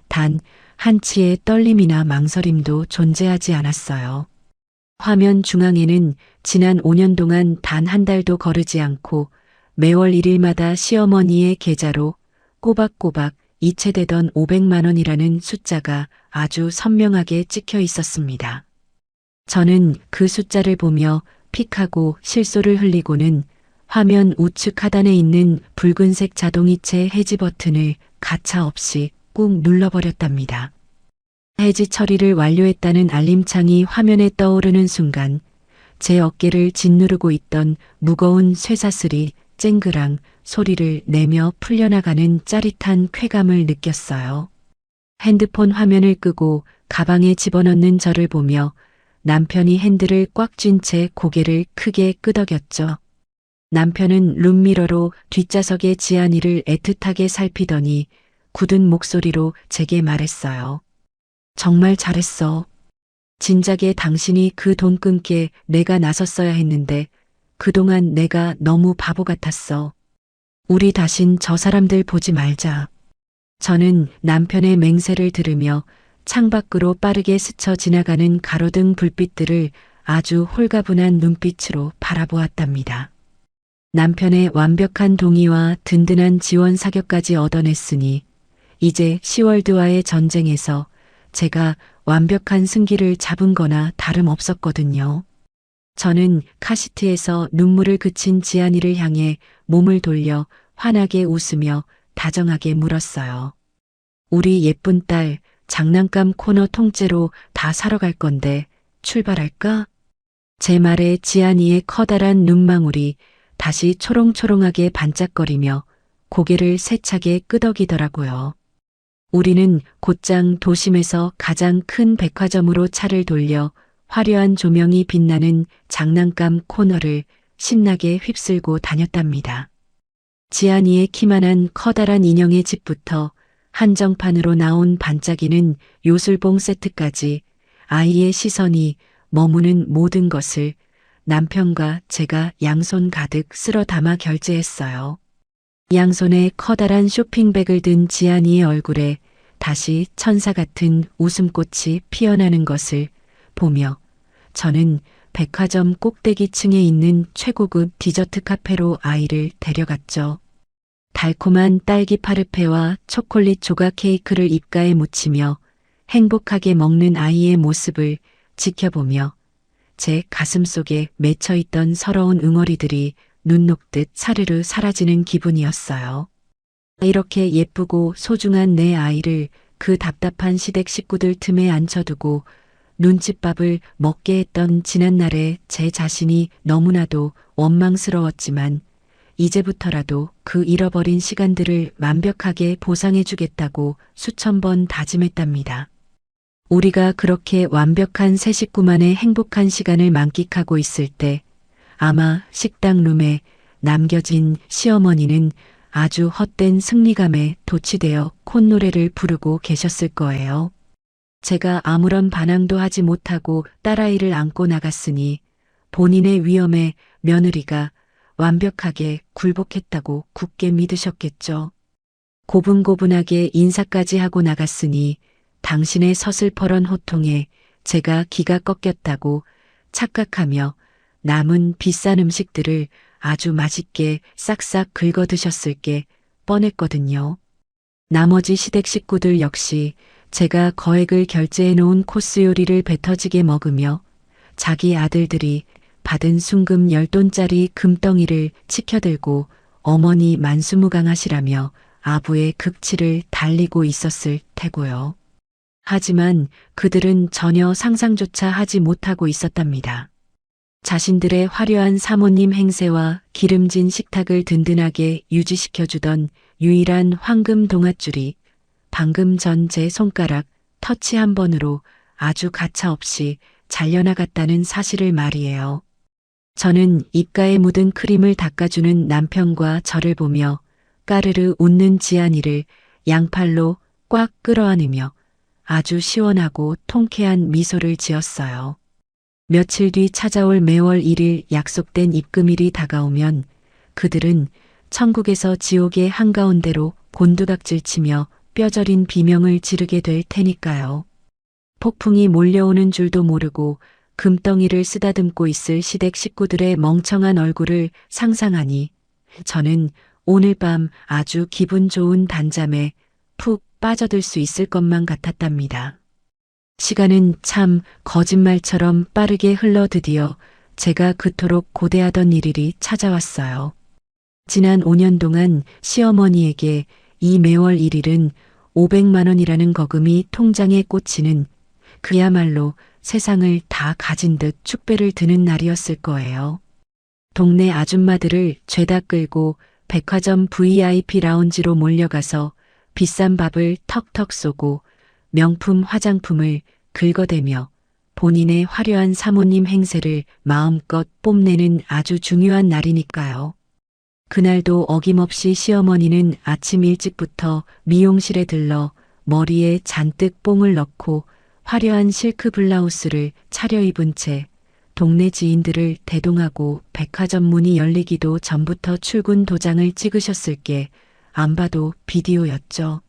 단 한치의 떨림이나 망설임도 존재하지 않았어요. 화면 중앙에는 지난 5년 동안 단 한 달도 거르지 않고 매월 1일마다 시어머니의 계좌로 꼬박꼬박 이체되던 500만 원이라는 숫자가 아주 선명하게 찍혀 있었습니다. 저는 그 숫자를 보며 픽하고 실소를 흘리고는 화면 우측 하단에 있는 붉은색 자동이체 해지 버튼을 가차없이 꾹 눌러버렸답니다. 해지 처리를 완료했다는 알림창이 화면에 떠오르는 순간 제 어깨를 짓누르고 있던 무거운 쇠사슬이 쨍그랑 소리를 내며 풀려나가는 짜릿한 쾌감을 느꼈어요. 핸드폰 화면을 끄고 가방에 집어넣는 저를 보며 남편이 핸들을 꽉 쥔 채 고개를 크게 끄덕였죠. 남편은 룸미러로 뒷좌석의 지안이를 애틋하게 살피더니 굳은 목소리로 제게 말했어요. 정말 잘했어. 진작에 당신이 그 돈 끊게 내가 나섰어야 했는데 그동안 내가 너무 바보 같았어. 우리 다신 저 사람들 보지 말자. 저는 남편의 맹세를 들으며 창밖으로 빠르게 스쳐 지나가는 가로등 불빛들을 아주 홀가분한 눈빛으로 바라보았답니다. 남편의 완벽한 동의와 든든한 지원 사격까지 얻어냈으니 이제 시월드와의 전쟁에서 제가 완벽한 승기를 잡은 거나 다름없었거든요. 저는 카시트에서 눈물을 그친 지안이를 향해 몸을 돌려 환하게 웃으며 다정하게 물었어요. 우리 예쁜 딸 장난감 코너 통째로 다 사러 갈 건데 출발할까? 제 말에 지안이의 커다란 눈망울이 다시 초롱초롱하게 반짝거리며 고개를 세차게 끄덕이더라고요. 우리는 곧장 도심에서 가장 큰 백화점으로 차를 돌려 화려한 조명이 빛나는 장난감 코너를 신나게 휩쓸고 다녔답니다. 지안이의 키만한 커다란 인형의 집부터 한정판으로 나온 반짝이는 요술봉 세트까지 아이의 시선이 머무는 모든 것을 남편과 제가 양손 가득 쓸어 담아 결제했어요. 양손에 커다란 쇼핑백을 든 지안이의 얼굴에 다시 천사 같은 웃음꽃이 피어나는 것을 보며 저는 백화점 꼭대기층에 있는 최고급 디저트 카페로 아이를 데려갔죠. 달콤한 딸기 파르페와 초콜릿 조각 케이크를 입가에 묻히며 행복하게 먹는 아이의 모습을 지켜보며 제 가슴 속에 맺혀있던 서러운 응어리들이 눈 녹듯 사르르 사라지는 기분이었어요. 이렇게 예쁘고 소중한 내 아이를 그 답답한 시댁 식구들 틈에 앉혀두고 눈칫밥을 먹게 했던 지난날의 제 자신이 너무나도 원망스러웠지만 이제부터라도 그 잃어버린 시간들을 완벽하게 보상해주겠다고 수천 번 다짐했답니다. 우리가 그렇게 완벽한 세 식구만의 행복한 시간을 만끽하고 있을 때 아마 식당 룸에 남겨진 시어머니는 아주 헛된 승리감에 도취되어 콧노래를 부르고 계셨을 거예요. 제가 아무런 반항도 하지 못하고 딸아이를 안고 나갔으니 본인의 위험에 며느리가 완벽하게 굴복했다고 굳게 믿으셨겠죠. 고분고분하게 인사까지 하고 나갔으니 당신의 서슬퍼런 호통에 제가 기가 꺾였다고 착각하며 남은 비싼 음식들을 아주 맛있게 싹싹 긁어 드셨을 게 뻔했거든요. 나머지 시댁 식구들 역시 제가 거액을 결제해 놓은 코스 요리를 배 터지게 먹으며 자기 아들들이 받은 순금 10돈짜리 금덩이를 치켜들고 어머니 만수무강하시라며 아부의 극치를 달리고 있었을 테고요. 하지만 그들은 전혀 상상조차 하지 못하고 있었답니다. 자신들의 화려한 사모님 행세와 기름진 식탁을 든든하게 유지시켜주던 유일한 황금 동아줄이 방금 전 제 손가락 터치 한 번으로 아주 가차없이 잘려나갔다는 사실을 말이에요. 저는 입가에 묻은 크림을 닦아주는 남편과 저를 보며 까르르 웃는 지안이를 양팔로 꽉 끌어안으며 아주 시원하고 통쾌한 미소를 지었어요. 며칠 뒤 찾아올 매월 1일 약속된 입금일이 다가오면 그들은 천국에서 지옥의 한가운데로 곤두박질치며 뼈저린 비명을 지르게 될 테니까요. 폭풍이 몰려오는 줄도 모르고 금덩이를 쓰다듬고 있을 시댁 식구들의 멍청한 얼굴을 상상하니 저는 오늘 밤 아주 기분 좋은 단잠에 푹 빠져들 수 있을 것만 같았답니다. 시간은 참 거짓말처럼 빠르게 흘러 드디어 제가 그토록 고대하던 일일이 찾아왔어요. 지난 5년 동안 시어머니에게 이 매월 1일은 500만 원이라는 거금이 통장에 꽂히는 그야말로 세상을 다 가진 듯 축배를 드는 날이었을 거예요. 동네 아줌마들을 죄다 끌고 백화점 VIP 라운지로 몰려가서 비싼 밥을 턱턱 쏘고 명품 화장품을 긁어대며 본인의 화려한 사모님 행세를 마음껏 뽐내는 아주 중요한 날이니까요. 그날도 어김없이 시어머니는 아침 일찍부터 미용실에 들러 머리에 잔뜩 뽕을 넣고 화려한 실크 블라우스를 차려입은 채 동네 지인들을 대동하고 백화점 문이 열리기도 전부터 출근 도장을 찍으셨을 게 안 봐도 비디오였죠.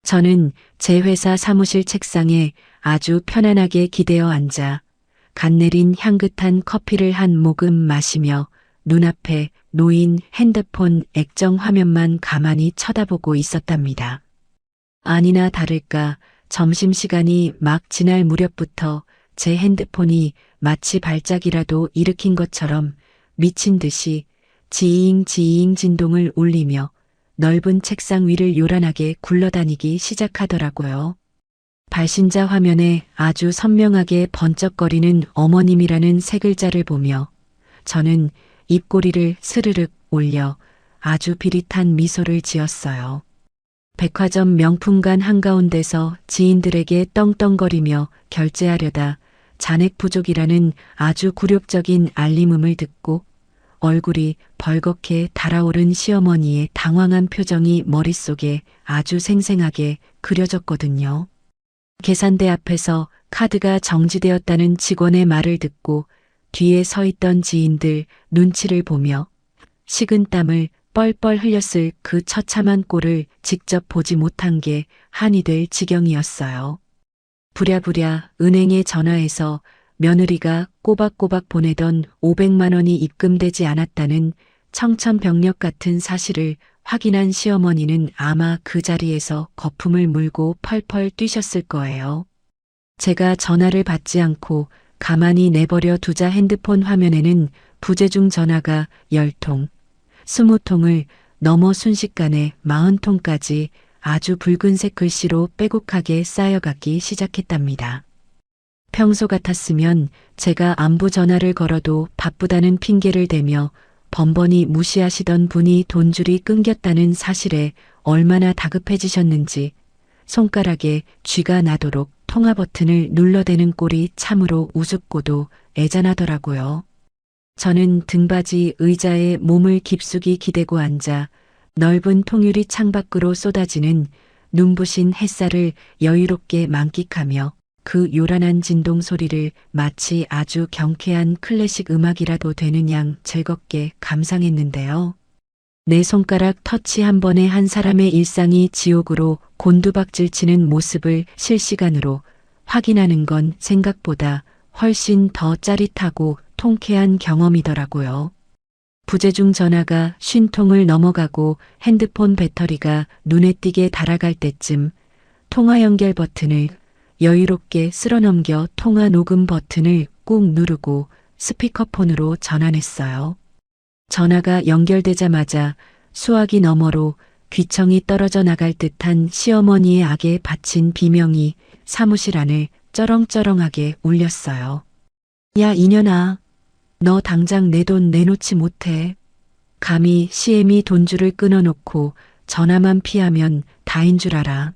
저는 제 회사 사무실 책상에 아주 편안하게 기대어 앉아 갓 내린 향긋한 커피를 한 모금 마시며 눈앞에 놓인 핸드폰 액정 화면만 가만히 쳐다보고 있었답니다. 아니나 다를까 점심시간이 막 지날 무렵부터 제 핸드폰이 마치 발작이라도 일으킨 것처럼 미친 듯이 지잉 지잉 진동을 울리며 넓은 책상 위를 요란하게 굴러다니기 시작하더라고요. 발신자 화면에 아주 선명하게 번쩍거리는 어머님이라는 세 글자를 보며 저는 입꼬리를 스르륵 올려 아주 비릿한 미소를 지었어요. 백화점 명품관 한가운데서 지인들에게 떵떵거리며 결제하려다 잔액 부족이라는 아주 굴욕적인 알림음을 듣고 얼굴이 벌겋게 달아오른 시어머니의 당황한 표정이 머릿속에 아주 생생하게 그려졌거든요. 계산대 앞에서 카드가 정지되었다는 직원의 말을 듣고 뒤에 서 있던 지인들 눈치를 보며 식은땀을 뻘뻘 흘렸을 그 처참한 꼴을 직접 보지 못한 게 한이 될 지경이었어요. 부랴부랴 은행에 전화해서 며느리가 꼬박꼬박 보내던 500만 원이 입금되지 않았다는 청천벽력 같은 사실을 확인한 시어머니는 아마 그 자리에서 거품을 물고 펄펄 뛰셨을 거예요. 제가 전화를 받지 않고 가만히 내버려 두자 핸드폰 화면에는 부재중 전화가 10통, 20통을 넘어 순식간에 40통까지 아주 붉은색 글씨로 빼곡하게 쌓여가기 시작했답니다. 평소 같았으면 제가 안부 전화를 걸어도 바쁘다는 핑계를 대며 번번이 무시하시던 분이 돈줄이 끊겼다는 사실에 얼마나 다급해지셨는지 손가락에 쥐가 나도록 통화 버튼을 눌러대는 꼴이 참으로 우습고도 애잔하더라고요. 저는 등받이 의자에 몸을 깊숙이 기대고 앉아 넓은 통유리 창밖으로 쏟아지는 눈부신 햇살을 여유롭게 만끽하며 그 요란한 진동 소리를 마치 아주 경쾌한 클래식 음악이라도 되는 양 즐겁게 감상했는데요. 내 손가락 터치 한 번에 한 사람의 일상이 지옥으로 곤두박질치는 모습을 실시간으로 확인하는 건 생각보다 훨씬 더 짜릿하고 통쾌한 경험이더라고요. 부재중 전화가 50통을 넘어가고 핸드폰 배터리가 눈에 띄게 달아갈 때쯤 통화 연결 버튼을 여유롭게 쓸어넘겨 통화 녹음 버튼을 꾹 누르고 스피커폰으로 전환했어요. 전화가 연결되자마자 수화기 너머로 귀청이 떨어져 나갈 듯한 시어머니의 악에 바친 비명이 사무실 안을 쩌렁쩌렁하게 울렸어요. 야 이년아, 너 당장 내 돈 내놓지 못해. 감히 시애미 돈줄을 끊어놓고 전화만 피하면 다인 줄 알아.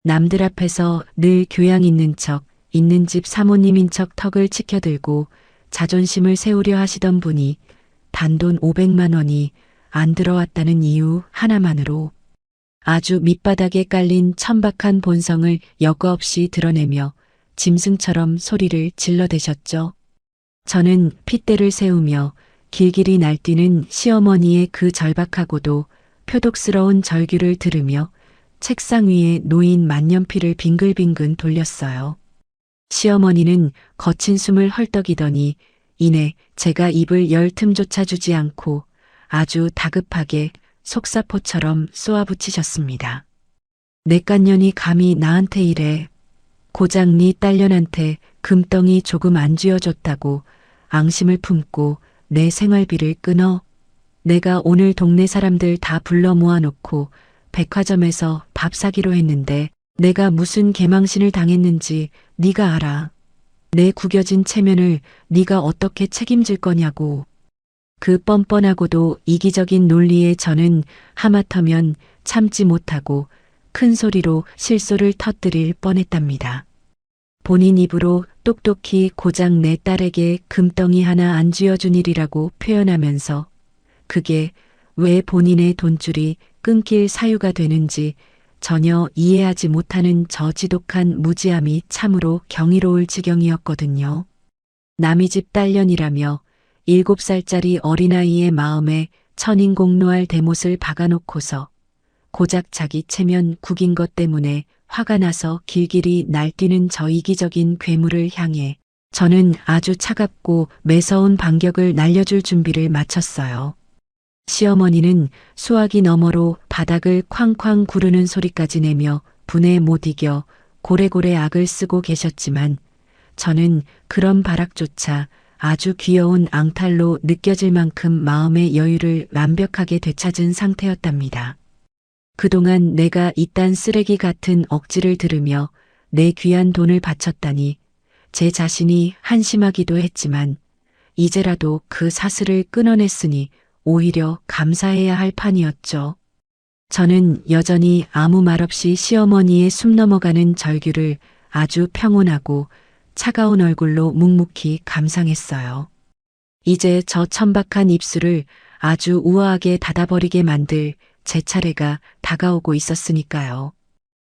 남들 앞에서 늘 교양 있는 척, 있는 집 사모님인 척 턱을 치켜들고 자존심을 세우려 하시던 분이 단돈 500만 원이 안 들어왔다는 이유 하나만으로 아주 밑바닥에 깔린 천박한 본성을 여과 없이 드러내며 짐승처럼 소리를 질러대셨죠. 저는 핏대를 세우며 길길이 날뛰는 시어머니의 그 절박하고도 표독스러운 절규를 들으며 책상 위에 놓인 만년필을 빙글빙글 돌렸어요. 시어머니는 거친 숨을 헐떡이더니 이내 제가 입을 열 틈조차 주지 않고 아주 다급하게 속사포처럼 쏘아붙이셨습니다. 내깐년이 감히 나한테 이래. 고작 네 딸년한테 금덩이 조금 안 쥐어줬다고 앙심을 품고 내 생활비를 끊어. 내가 오늘 동네 사람들 다 불러 모아놓고 백화점에서 밥 사기로 했는데 내가 무슨 개망신을 당했는지 네가 알아. 내 구겨진 체면을 네가 어떻게 책임질 거냐고. 그 뻔뻔하고도 이기적인 논리에 저는 하마터면 참지 못하고 큰 소리로 실소를 터뜨릴 뻔했답니다. 본인 입으로 똑똑히 고작 내 딸에게 금덩이 하나 안 쥐어준 일이라고 표현하면서 그게 왜 본인의 돈줄이 끊길 사유가 되는지 전혀 이해하지 못하는 저 지독한 무지함이 참으로 경이로울 지경이었거든요. 남의 집 딸년이라며 7살짜리 어린아이의 마음에 천인공노할 대못을 박아놓고서 고작 자기 체면 구긴 것 때문에 화가 나서 길길이 날뛰는 저 이기적인 괴물을 향해 저는 아주 차갑고 매서운 반격을 날려줄 준비를 마쳤어요. 시어머니는 수화기 너머로 바닥을 쾅쾅 구르는 소리까지 내며 분에 못 이겨 고래고래 악을 쓰고 계셨지만 저는 그런 발악조차 아주 귀여운 앙탈로 느껴질 만큼 마음의 여유를 완벽하게 되찾은 상태였답니다. 그동안 내가 이딴 쓰레기 같은 억지를 들으며 내 귀한 돈을 바쳤다니 제 자신이 한심하기도 했지만 이제라도 그 사슬을 끊어냈으니 오히려 감사해야 할 판이었죠. 저는 여전히 아무 말 없이 시어머니의 숨 넘어가는 절규를 아주 평온하고 차가운 얼굴로 묵묵히 감상했어요. 이제 저 천박한 입술을 아주 우아하게 닫아버리게 만들 제 차례가 다가오고 있었으니까요.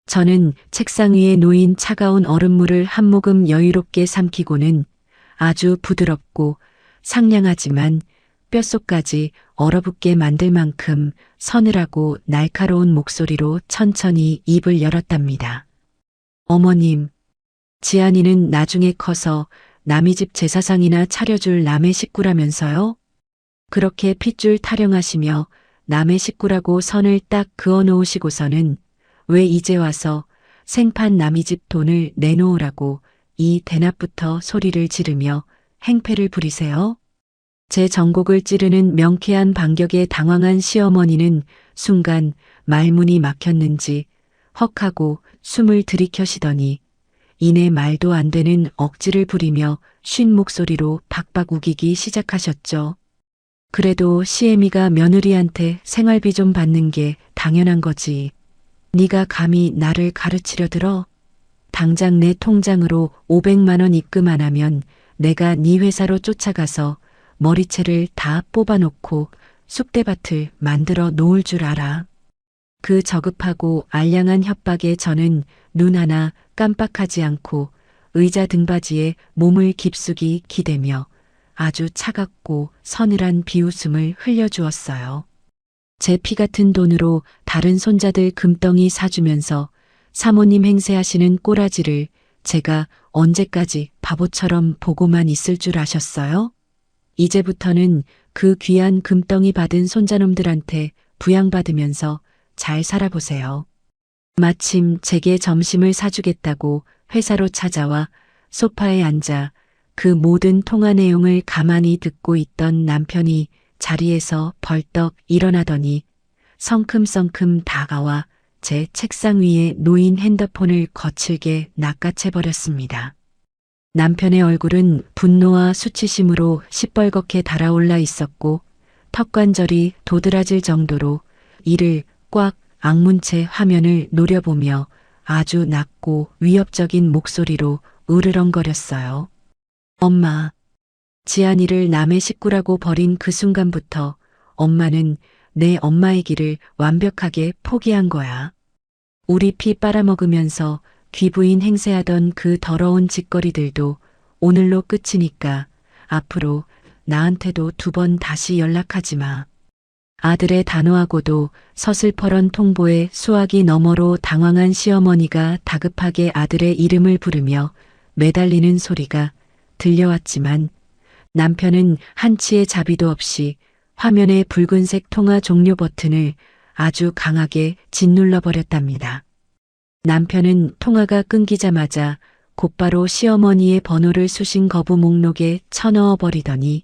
저는 책상 위에 놓인 차가운 얼음물을 한 모금 여유롭게 삼키고는 아주 부드럽고 상냥하지만 뼛속까지 얼어붙게 만들 만큼 서늘하고 날카로운 목소리로 천천히 입을 열었답니다. 어머님, 지안이는 나중에 커서 남의 집 제사상이나 차려줄 남의 식구라면서요? 그렇게 핏줄 타령하시며 남의 식구라고 선을 딱 그어 놓으시고서는 왜 이제 와서 생판 남의 집 돈을 내놓으라고 이 대낮부터 소리를 지르며 행패를 부리세요? 제 전곡을 찌르는 명쾌한 반격에 당황한 시어머니는 순간 말문이 막혔는지 헉하고 숨을 들이켜시더니 이내 말도 안 되는 억지를 부리며 쉰 목소리로 박박 우기기 시작하셨죠. 그래도 시애미가 며느리한테 생활비 좀 받는 게 당연한 거지. 네가 감히 나를 가르치려 들어? 당장 내 통장으로 500만 원 입금 안 하면 내가 네 회사로 쫓아가서 머리채를 다 뽑아놓고 쑥대밭을 만들어 놓을 줄 알아. 그 저급하고 알량한 협박에 저는 눈 하나 깜빡하지 않고 의자 등받이에 몸을 깊숙이 기대며 아주 차갑고 서늘한 비웃음을 흘려주었어요. 제 피 같은 돈으로 다른 손자들 금덩이 사주면서 사모님 행세하시는 꼬라지를 제가 언제까지 바보처럼 보고만 있을 줄 아셨어요? 이제부터는 그 귀한 금덩이 받은 손자놈들한테 부양받으면서 잘 살아보세요. 마침 제게 점심을 사주겠다고 회사로 찾아와 소파에 앉아 그 모든 통화 내용을 가만히 듣고 있던 남편이 자리에서 벌떡 일어나더니 성큼성큼 다가와 제 책상 위에 놓인 핸드폰을 거칠게 낚아채버렸습니다. 남편의 얼굴은 분노와 수치심으로 시뻘겋게 달아올라 있었고 턱관절이 도드라질 정도로 이를 꽉 악문 채 화면을 노려보며 아주 낮고 위협적인 목소리로 으르렁거렸어요. 엄마, 지안이를 남의 식구라고 버린 그 순간부터 엄마는 내 엄마의 길을 완벽하게 포기한 거야. 우리 피 빨아먹으면서 귀부인 행세하던 그 더러운 짓거리들도 오늘로 끝이니까 앞으로 나한테도 2번 다시 연락하지 마. 아들의 단호하고도 서슬퍼런 통보에 수화기 너머로 당황한 시어머니가 다급하게 아들의 이름을 부르며 매달리는 소리가 들려왔지만 남편은 한치의 자비도 없이 화면의 붉은색 통화 종료 버튼을 아주 강하게 짓눌러 버렸답니다. 남편은 통화가 끊기자마자 곧바로 시어머니의 번호를 수신 거부 목록에 쳐넣어 버리더니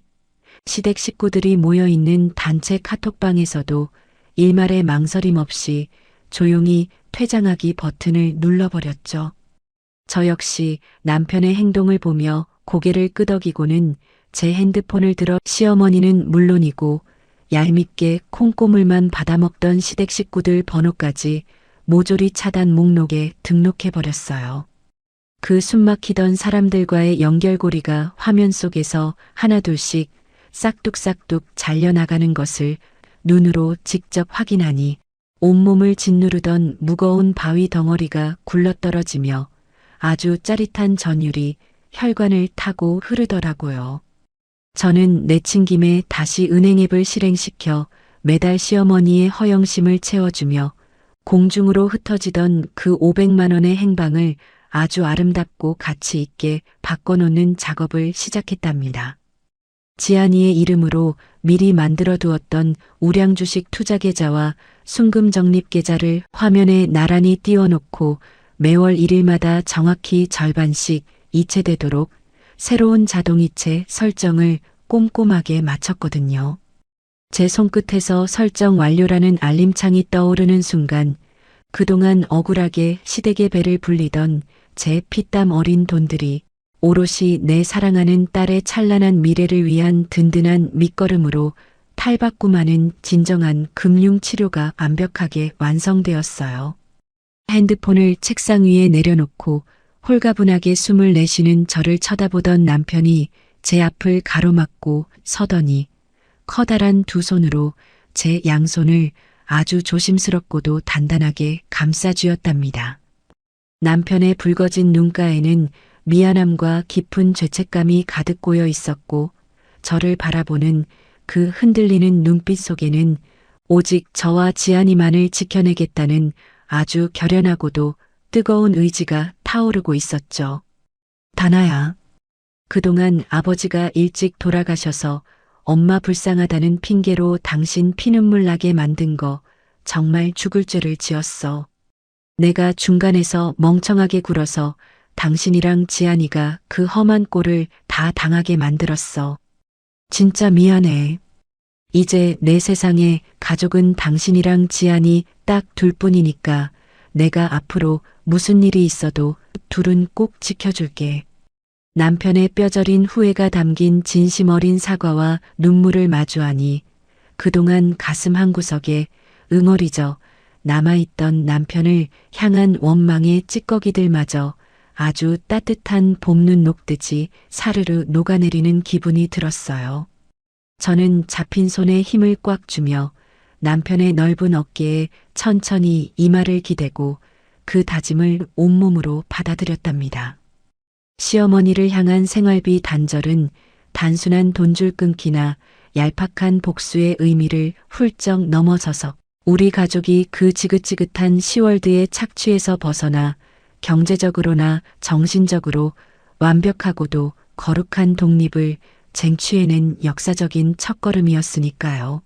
시댁 식구들이 모여있는 단체 카톡방에서도 일말의 망설임 없이 조용히 퇴장하기 버튼을 눌러버렸죠. 저 역시 남편의 행동을 보며 고개를 끄덕이고는 제 핸드폰을 들어 시어머니는 물론이고 얄밉게 콩고물만 받아먹던 시댁 식구들 번호까지 모조리 차단 목록에 등록해버렸어요. 그 숨막히던 사람들과의 연결고리가 화면 속에서 하나둘씩 싹둑싹둑 잘려나가는 것을 눈으로 직접 확인하니 온몸을 짓누르던 무거운 바위 덩어리가 굴러떨어지며 아주 짜릿한 전율이 혈관을 타고 흐르더라고요. 저는 내친김에 다시 은행앱을 실행시켜 매달 시어머니의 허영심을 채워주며 공중으로 흩어지던 그 500만 원의 행방을 아주 아름답고 가치 있게 바꿔놓는 작업을 시작했답니다. 지안이의 이름으로 미리 만들어 두었던 우량주식 투자계좌와 순금적립계좌를 화면에 나란히 띄워놓고 매월 1일마다 정확히 절반씩 이체되도록 새로운 자동이체 설정을 꼼꼼하게 마쳤거든요. 제 손끝에서 설정 완료라는 알림창이 떠오르는 순간 그동안 억울하게 시댁의 배를 불리던 제 피땀 어린 돈들이 오롯이 내 사랑하는 딸의 찬란한 미래를 위한 든든한 밑거름으로 탈바꿈하는 진정한 금융치료가 완벽하게 완성되었어요. 핸드폰을 책상 위에 내려놓고 홀가분하게 숨을 내쉬는 저를 쳐다보던 남편이 제 앞을 가로막고 서더니 커다란 2손으로 제 양손을 아주 조심스럽고도 단단하게 감싸쥐었답니다. 남편의 붉어진 눈가에는 미안함과 깊은 죄책감이 가득 고여 있었고 저를 바라보는 그 흔들리는 눈빛 속에는 오직 저와 지안이만을 지켜내겠다는 아주 결연하고도 뜨거운 의지가 타오르고 있었죠. 다나야, 그동안 아버지가 일찍 돌아가셔서 엄마 불쌍하다는 핑계로 당신 피눈물 나게 만든 거 정말 죽을 죄를 지었어. 내가 중간에서 멍청하게 굴어서 당신이랑 지안이가 그 험한 꼴을 다 당하게 만들었어. 진짜 미안해. 이제 내 세상에 가족은 당신이랑 지안이 딱 둘뿐이니까 내가 앞으로 무슨 일이 있어도 둘은 꼭 지켜줄게. 남편의 뼈저린 후회가 담긴 진심 어린 사과와 눈물을 마주하니 그동안 가슴 한구석에 응어리져 남아있던 남편을 향한 원망의 찌꺼기들마저 아주 따뜻한 봄눈 녹듯이 사르르 녹아내리는 기분이 들었어요. 저는 잡힌 손에 힘을 꽉 주며 남편의 넓은 어깨에 천천히 이마를 기대고 그 다짐을 온몸으로 받아들였답니다. 시어머니를 향한 생활비 단절은 단순한 돈줄 끊기나 얄팍한 복수의 의미를 훌쩍 넘어서서 우리 가족이 그 지긋지긋한 시월드의 착취에서 벗어나 경제적으로나 정신적으로 완벽하고도 거룩한 독립을 쟁취해낸 역사적인 첫걸음이었으니까요.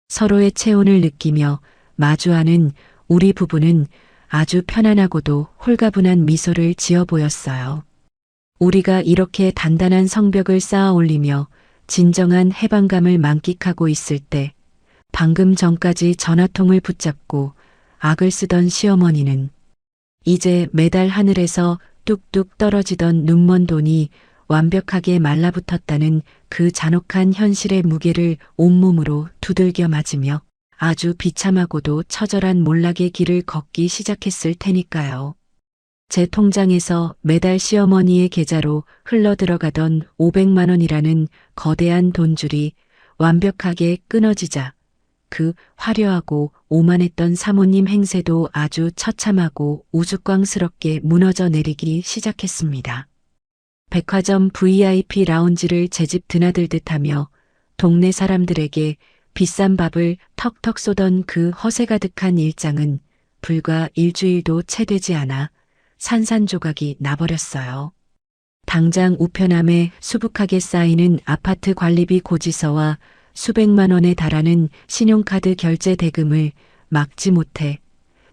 서로의 체온을 느끼며 마주하는 우리 부부는 아주 편안하고도 홀가분한 미소를 지어 보였어요. 우리가 이렇게 단단한 성벽을 쌓아 올리며 진정한 해방감을 만끽하고 있을 때 방금 전까지 전화통을 붙잡고 악을 쓰던 시어머니는 이제 매달 하늘에서 뚝뚝 떨어지던 눈먼 돈이 완벽하게 말라붙었다는 그 잔혹한 현실의 무게를 온몸으로 두들겨 맞으며 아주 비참하고도 처절한 몰락의 길을 걷기 시작했을 테니까요. 제 통장에서 매달 시어머니의 계좌로 흘러들어가던 500만 원이라는 거대한 돈줄이 완벽하게 끊어지자 그 화려하고 오만했던 사모님 행세도 아주 처참하고 우스꽝스럽게 무너져 내리기 시작했습니다. 백화점 VIP 라운지를 제집 드나들듯 하며 동네 사람들에게 비싼 밥을 턱턱 쏘던 그 허세 가득한 일장은 불과 일주일도 채 되지 않아 산산조각이 나버렸어요. 당장 우편함에 수북하게 쌓이는 아파트 관리비 고지서와 수백만 원에 달하는 신용카드 결제 대금을 막지 못해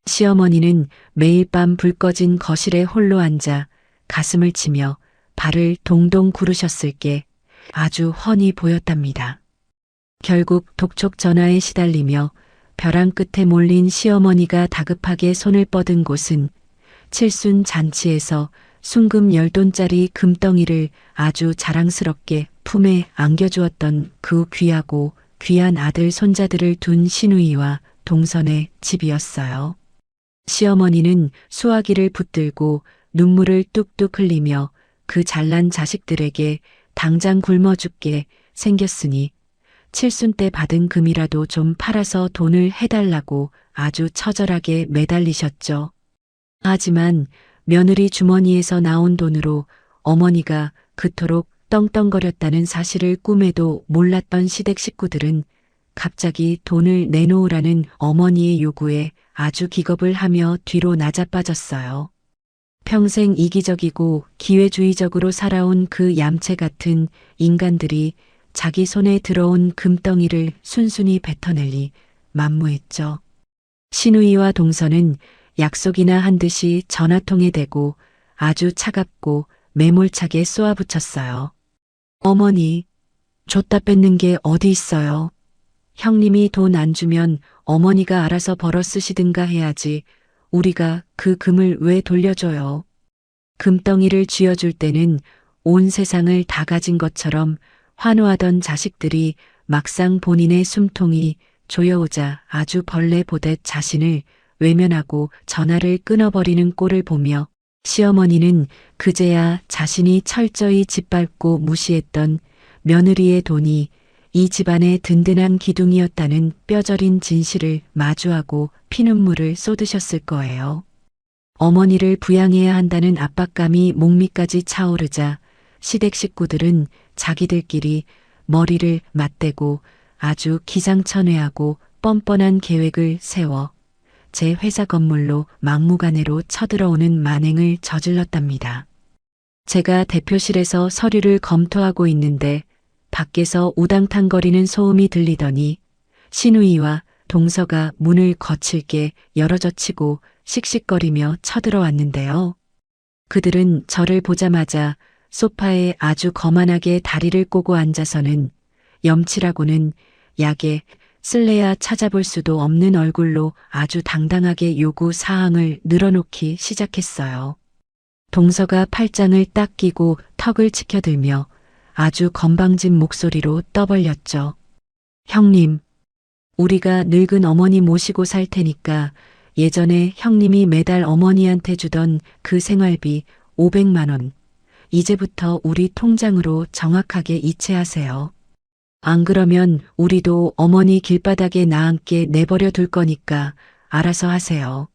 시어머니는 매일 밤 불 꺼진 거실에 홀로 앉아 가슴을 치며 발을 동동 구르셨을 게 아주 훤히 보였답니다. 결국 독촉 전화에 시달리며 벼랑 끝에 몰린 시어머니가 다급하게 손을 뻗은 곳은 칠순 잔치에서 순금 10돈짜리 금덩이를 아주 자랑스럽게 품에 안겨주었던 그 귀하고 귀한 아들 손자들을 둔 시누이와 동선의 집이었어요. 시어머니는 수화기를 붙들고 눈물을 뚝뚝 흘리며 그 잘난 자식들에게 당장 굶어 죽게 생겼으니 칠순 때 받은 금이라도 좀 팔아서 돈을 해달라고 아주 처절하게 매달리셨죠. 하지만 며느리 주머니에서 나온 돈으로 어머니가 그토록 떵떵거렸다는 사실을 꿈에도 몰랐던 시댁 식구들은 갑자기 돈을 내놓으라는 어머니의 요구에 아주 기겁을 하며 뒤로 나자빠졌어요. 평생 이기적이고 기회주의적으로 살아온 그 얌체 같은 인간들이 자기 손에 들어온 금덩이를 순순히 뱉어내리 만무했죠. 시누이와 동서는 약속이나 한 듯이 전화통에 대고 아주 차갑고 매몰차게 쏘아붙였어요. 어머니, 줬다 뺏는 게 어디 있어요? 형님이 돈 안 주면 어머니가 알아서 벌어 쓰시든가 해야지 우리가 그 금을 왜 돌려줘요? 금덩이를 쥐어줄 때는 온 세상을 다 가진 것처럼 환호하던 자식들이 막상 본인의 숨통이 조여오자 아주 벌레 보듯 자신을 외면하고 전화를 끊어버리는 꼴을 보며 시어머니는 그제야 자신이 철저히 짓밟고 무시했던 며느리의 돈이 이 집안의 든든한 기둥이었다는 뼈저린 진실을 마주하고 피눈물을 쏟으셨을 거예요. 어머니를 부양해야 한다는 압박감이 목밑까지 차오르자 시댁 식구들은 자기들끼리 머리를 맞대고 아주 기상천외하고 뻔뻔한 계획을 세워 제 회사 건물로 막무가내로 쳐들어오는 만행을 저질렀답니다. 제가 대표실에서 서류를 검토하고 있는데 밖에서 우당탕거리는 소음이 들리더니 시누이와 동서가 문을 거칠게 열어젖히고 씩씩거리며 쳐들어왔는데요. 그들은 저를 보자마자 소파에 아주 거만하게 다리를 꼬고 앉아서는 염치라고는 약에 쓸래야 찾아볼 수도 없는 얼굴로 아주 당당하게 요구 사항을 늘어놓기 시작했어요. 동서가 팔짱을 딱 끼고 턱을 치켜들며 아주 건방진 목소리로 떠벌렸죠. 형님, 우리가 늙은 어머니 모시고 살 테니까 예전에 형님이 매달 어머니한테 주던 그 생활비 500만 원, 이제부터 우리 통장으로 정확하게 이체하세요. 안 그러면 우리도 어머니 길바닥에 나앉게 내버려 둘 거니까 알아서 하세요.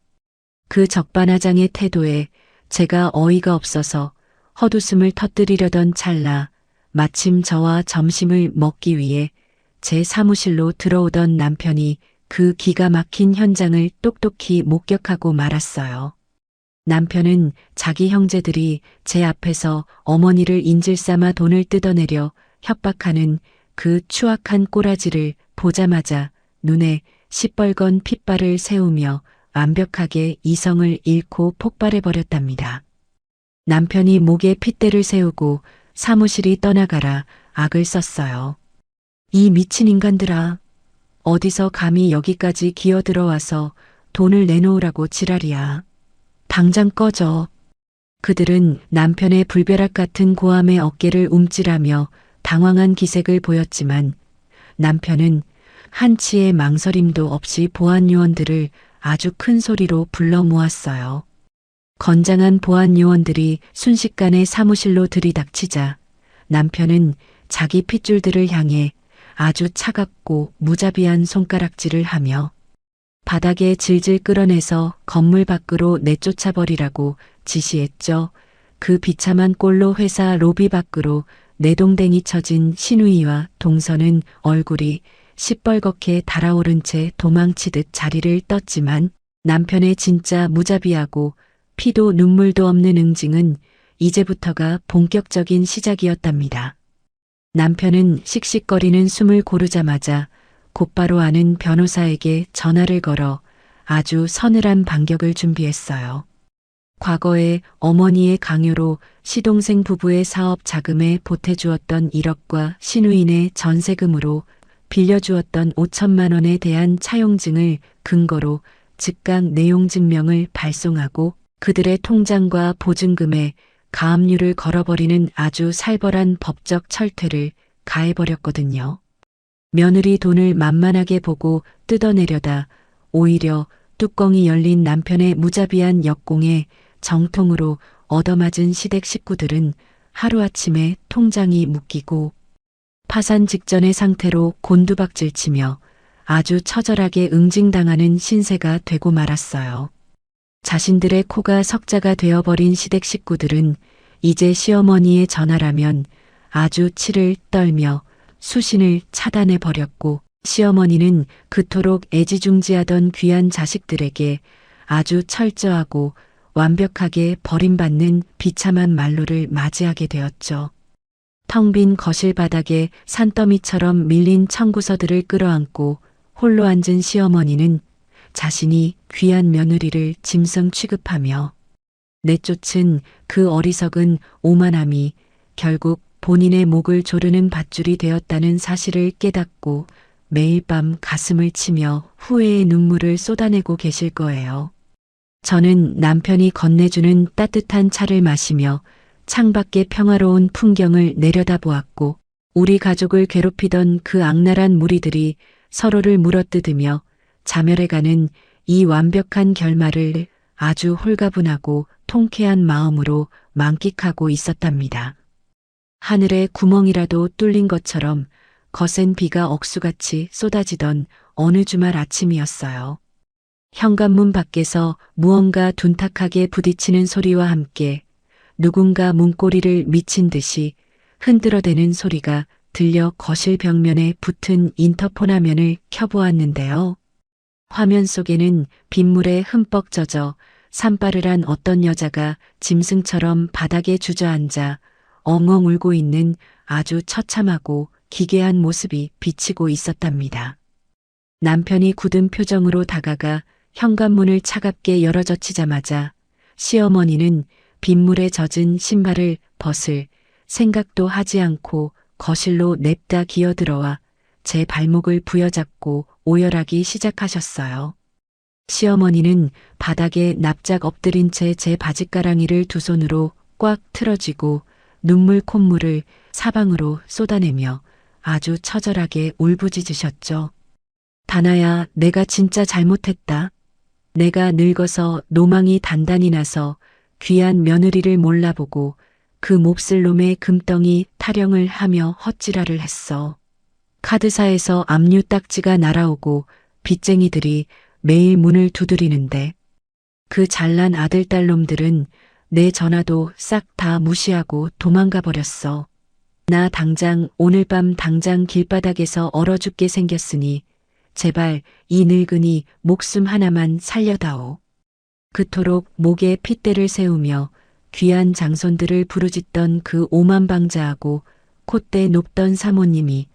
그 적반하장의 태도에 제가 어이가 없어서 헛웃음을 터뜨리려던 찰나 마침 저와 점심을 먹기 위해 제 사무실로 들어오던 남편이 그 기가 막힌 현장을 똑똑히 목격하고 말았어요. 남편은 자기 형제들이 제 앞에서 어머니를 인질 삼아 돈을 뜯어내려 협박하는 그 추악한 꼬라지를 보자마자 눈에 시뻘건 핏발을 세우며 완벽하게 이성을 잃고 폭발해버렸답니다. 남편이 목에 핏대를 세우고 사무실이 떠나가라 악을 썼어요. 이 미친 인간들아, 어디서 감히 여기까지 기어들어와서 돈을 내놓으라고 지랄이야. 당장 꺼져. 그들은 남편의 불벼락 같은 고함의 어깨를 움찔하며 당황한 기색을 보였지만 남편은 한치의 망설임도 없이 보안 요원들을 아주 큰 소리로 불러 모았어요. 건장한 보안 요원들이 순식간에 사무실로 들이닥치자 남편은 자기 핏줄들을 향해 아주 차갑고 무자비한 손가락질을 하며 바닥에 질질 끌어내서 건물 밖으로 내쫓아버리라고 지시했죠. 그 비참한 꼴로 회사 로비 밖으로 내동댕이 쳐진 신우이와 동서는 얼굴이 시뻘겋게 달아오른 채 도망치듯 자리를 떴지만 남편의 진짜 무자비하고 피도 눈물도 없는 응징은 이제부터가 본격적인 시작이었답니다. 남편은 씩씩거리는 숨을 고르자마자 곧바로 아는 변호사에게 전화를 걸어 아주 서늘한 반격을 준비했어요. 과거에 어머니의 강요로 시동생 부부의 사업 자금에 보태주었던 1억과 신우인의 전세금으로 빌려주었던 5천만 원에 대한 차용증을 근거로 즉각 내용 증명을 발송하고 그들의 통장과 보증금에 가압류를 걸어버리는 아주 살벌한 법적 철퇴를 가해버렸거든요. 며느리 돈을 만만하게 보고 뜯어내려다 오히려 뚜껑이 열린 남편의 무자비한 역공에 정통으로 얻어맞은 시댁 식구들은 하루아침에 통장이 묶이고 파산 직전의 상태로 곤두박질치며 아주 처절하게 응징당하는 신세가 되고 말았어요. 자신들의 코가 석자가 되어버린 시댁 식구들은 이제 시어머니의 전화라면 아주 치를 떨며 수신을 차단해버렸고 시어머니는 그토록 애지중지하던 귀한 자식들에게 아주 철저하고 완벽하게 버림받는 비참한 말로를 맞이하게 되었죠. 텅 빈 거실 바닥에 산더미처럼 밀린 청구서들을 끌어안고 홀로 앉은 시어머니는 자신이 귀한 며느리를 짐승 취급하며 내쫓은 그 어리석은 오만함이 결국 본인의 목을 조르는 밧줄이 되었다는 사실을 깨닫고 매일 밤 가슴을 치며 후회의 눈물을 쏟아내고 계실 거예요. 저는 남편이 건네주는 따뜻한 차를 마시며 창밖의 평화로운 풍경을 내려다보았고 우리 가족을 괴롭히던 그 악랄한 무리들이 서로를 물어뜯으며 자멸해가는 이 완벽한 결말을 아주 홀가분하고 통쾌한 마음으로 만끽하고 있었답니다. 하늘에 구멍이라도 뚫린 것처럼 거센 비가 억수같이 쏟아지던 어느 주말 아침이었어요. 현관문 밖에서 무언가 둔탁하게 부딪히는 소리와 함께 누군가 문고리를 미친 듯이 흔들어대는 소리가 들려 거실 벽면에 붙은 인터폰 화면을 켜보았는데요. 화면 속에는 빗물에 흠뻑 젖어 산바르란 어떤 여자가 짐승처럼 바닥에 주저앉아 엉엉 울고 있는 아주 처참하고 기괴한 모습이 비치고 있었답니다. 남편이 굳은 표정으로 다가가 현관문을 차갑게 열어젖히자마자 시어머니는 빗물에 젖은 신발을 벗을 생각도 하지 않고 거실로 냅다 기어들어와 제 발목을 부여잡고 오열하기 시작하셨어요. 시어머니는 바닥에 납작 엎드린 채 제 바짓가랑이를 두 손으로 꽉 틀어쥐고 눈물 콧물을 사방으로 쏟아내며 아주 처절하게 울부짖으셨죠. 다나야, 내가 진짜 잘못했다. 내가 늙어서 노망이 단단히 나서 귀한 며느리를 몰라보고 그 몹쓸 놈의 금덩이 타령을 하며 헛지랄을 했어. 카드사에서 압류 딱지가 날아오고 빚쟁이들이 매일 문을 두드리는데 그 잘난 아들딸 놈들은 내 전화도 싹 다 무시하고 도망가 버렸어. 나 당장 오늘 밤 당장 길바닥에서 얼어 죽게 생겼으니 제발 이 늙은이 목숨 하나만 살려다오. 그토록 목에 핏대를 세우며 귀한 장손들을 부르짖던 그 오만방자하고 콧대 높던 사모님이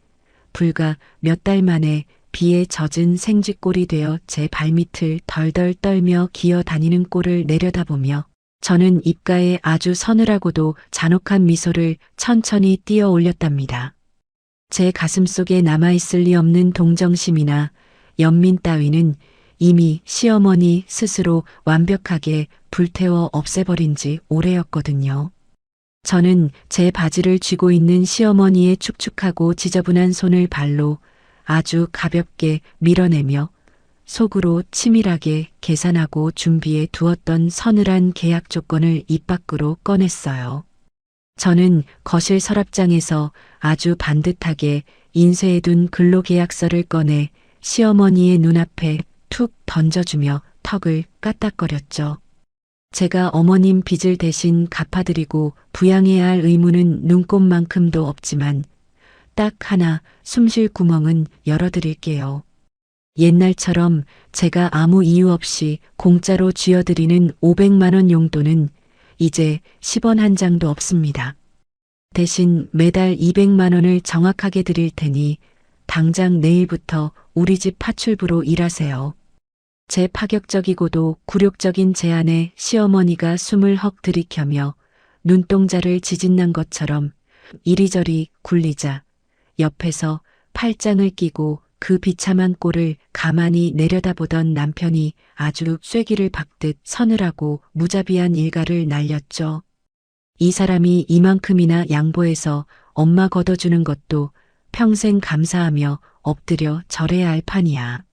불과 몇 달 만에 비에 젖은 생쥐꼴이 되어 제 발밑을 덜덜 떨며 기어다니는 꼴을 내려다보며 저는 입가에 아주 서늘하고도 잔혹한 미소를 천천히 띄어 올렸답니다. 제 가슴속에 남아있을 리 없는 동정심이나 연민 따위는 이미 시어머니 스스로 완벽하게 불태워 없애버린 지 오래였거든요. 저는 제 바지를 쥐고 있는 시어머니의 축축하고 지저분한 손을 발로 아주 가볍게 밀어내며 속으로 치밀하게 계산하고 준비해 두었던 서늘한 계약 조건을 입 밖으로 꺼냈어요. 저는 거실 서랍장에서 아주 반듯하게 인쇄해둔 근로계약서를 꺼내 시어머니의 눈앞에 툭 던져주며 턱을 까딱거렸죠. 제가 어머님 빚을 대신 갚아드리고 부양해야 할 의무는 눈꼽만큼도 없지만 딱 하나 숨 쉴 구멍은 열어드릴게요. 옛날처럼 제가 아무 이유 없이 공짜로 쥐어드리는 500만 원 용돈은 이제 10원 한 장도 없습니다. 대신 매달 200만 원을 정확하게 드릴 테니 당장 내일부터 우리 집 파출부로 일하세요. 제 파격적이고도 굴욕적인 제안에 시어머니가 숨을 헉 들이켜며 눈동자를 지진난 것처럼 이리저리 굴리자 옆에서 팔짱을 끼고 그 비참한 꼴을 가만히 내려다보던 남편이 아주 쐐기를 박듯 서늘하고 무자비한 일가를 날렸죠. 이 사람이 이만큼이나 양보해서 엄마 걷어주는 것도 평생 감사하며 엎드려 절해야 할 판이야.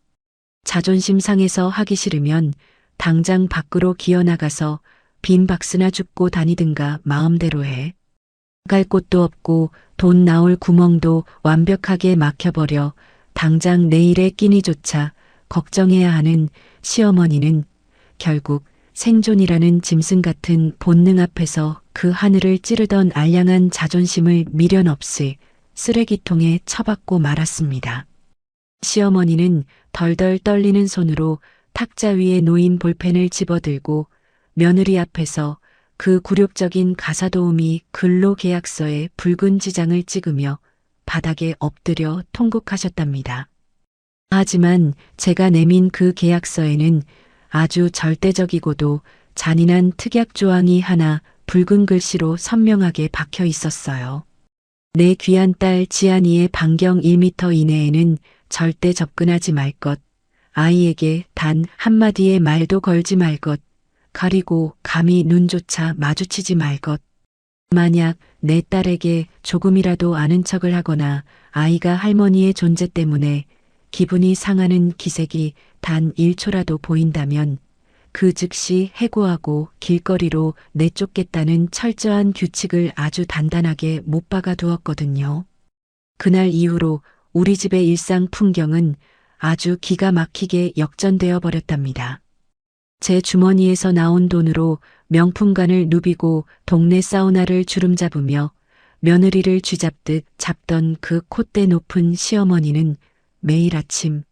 자존심 상해서 하기 싫으면 당장 밖으로 기어나가서 빈 박스나 줍고 다니든가 마음대로 해. 갈 곳도 없고 돈 나올 구멍도 완벽하게 막혀버려 당장 내일의 끼니조차 걱정해야 하는 시어머니는 결국 생존이라는 짐승 같은 본능 앞에서 그 하늘을 찌르던 알량한 자존심을 미련 없이 쓰레기통에 처박고 말았습니다. 시어머니는 덜덜 떨리는 손으로 탁자 위에 놓인 볼펜을 집어들고 며느리 앞에서 그 굴욕적인 가사도우미 근로계약서에 붉은 지장을 찍으며 바닥에 엎드려 통곡하셨답니다. 하지만 제가 내민 그 계약서에는 아주 절대적이고도 잔인한 특약 조항이 하나 붉은 글씨로 선명하게 박혀 있었어요. 내 귀한 딸 지안이의 반경 1m 이내에는 절대 접근하지 말 것, 아이에게 단 한마디의 말도 걸지 말 것, 가리고 감히 눈조차 마주치지 말 것. 만약 내 딸에게 조금이라도 아는 척을 하거나 아이가 할머니의 존재 때문에 기분이 상하는 기색이 단 1초라도 보인다면 그 즉시 해고하고 길거리로 내쫓겠다는 철저한 규칙을 아주 단단하게 못 박아 두었거든요. 그날 이후로 우리 집의 일상 풍경은 아주 기가 막히게 역전되어 버렸답니다. 제 주머니에서 나온 돈으로 명품관을 누비고 동네 사우나를 주름잡으며 며느리를 쥐잡듯 잡던 그 콧대 높은 시어머니는 매일 아침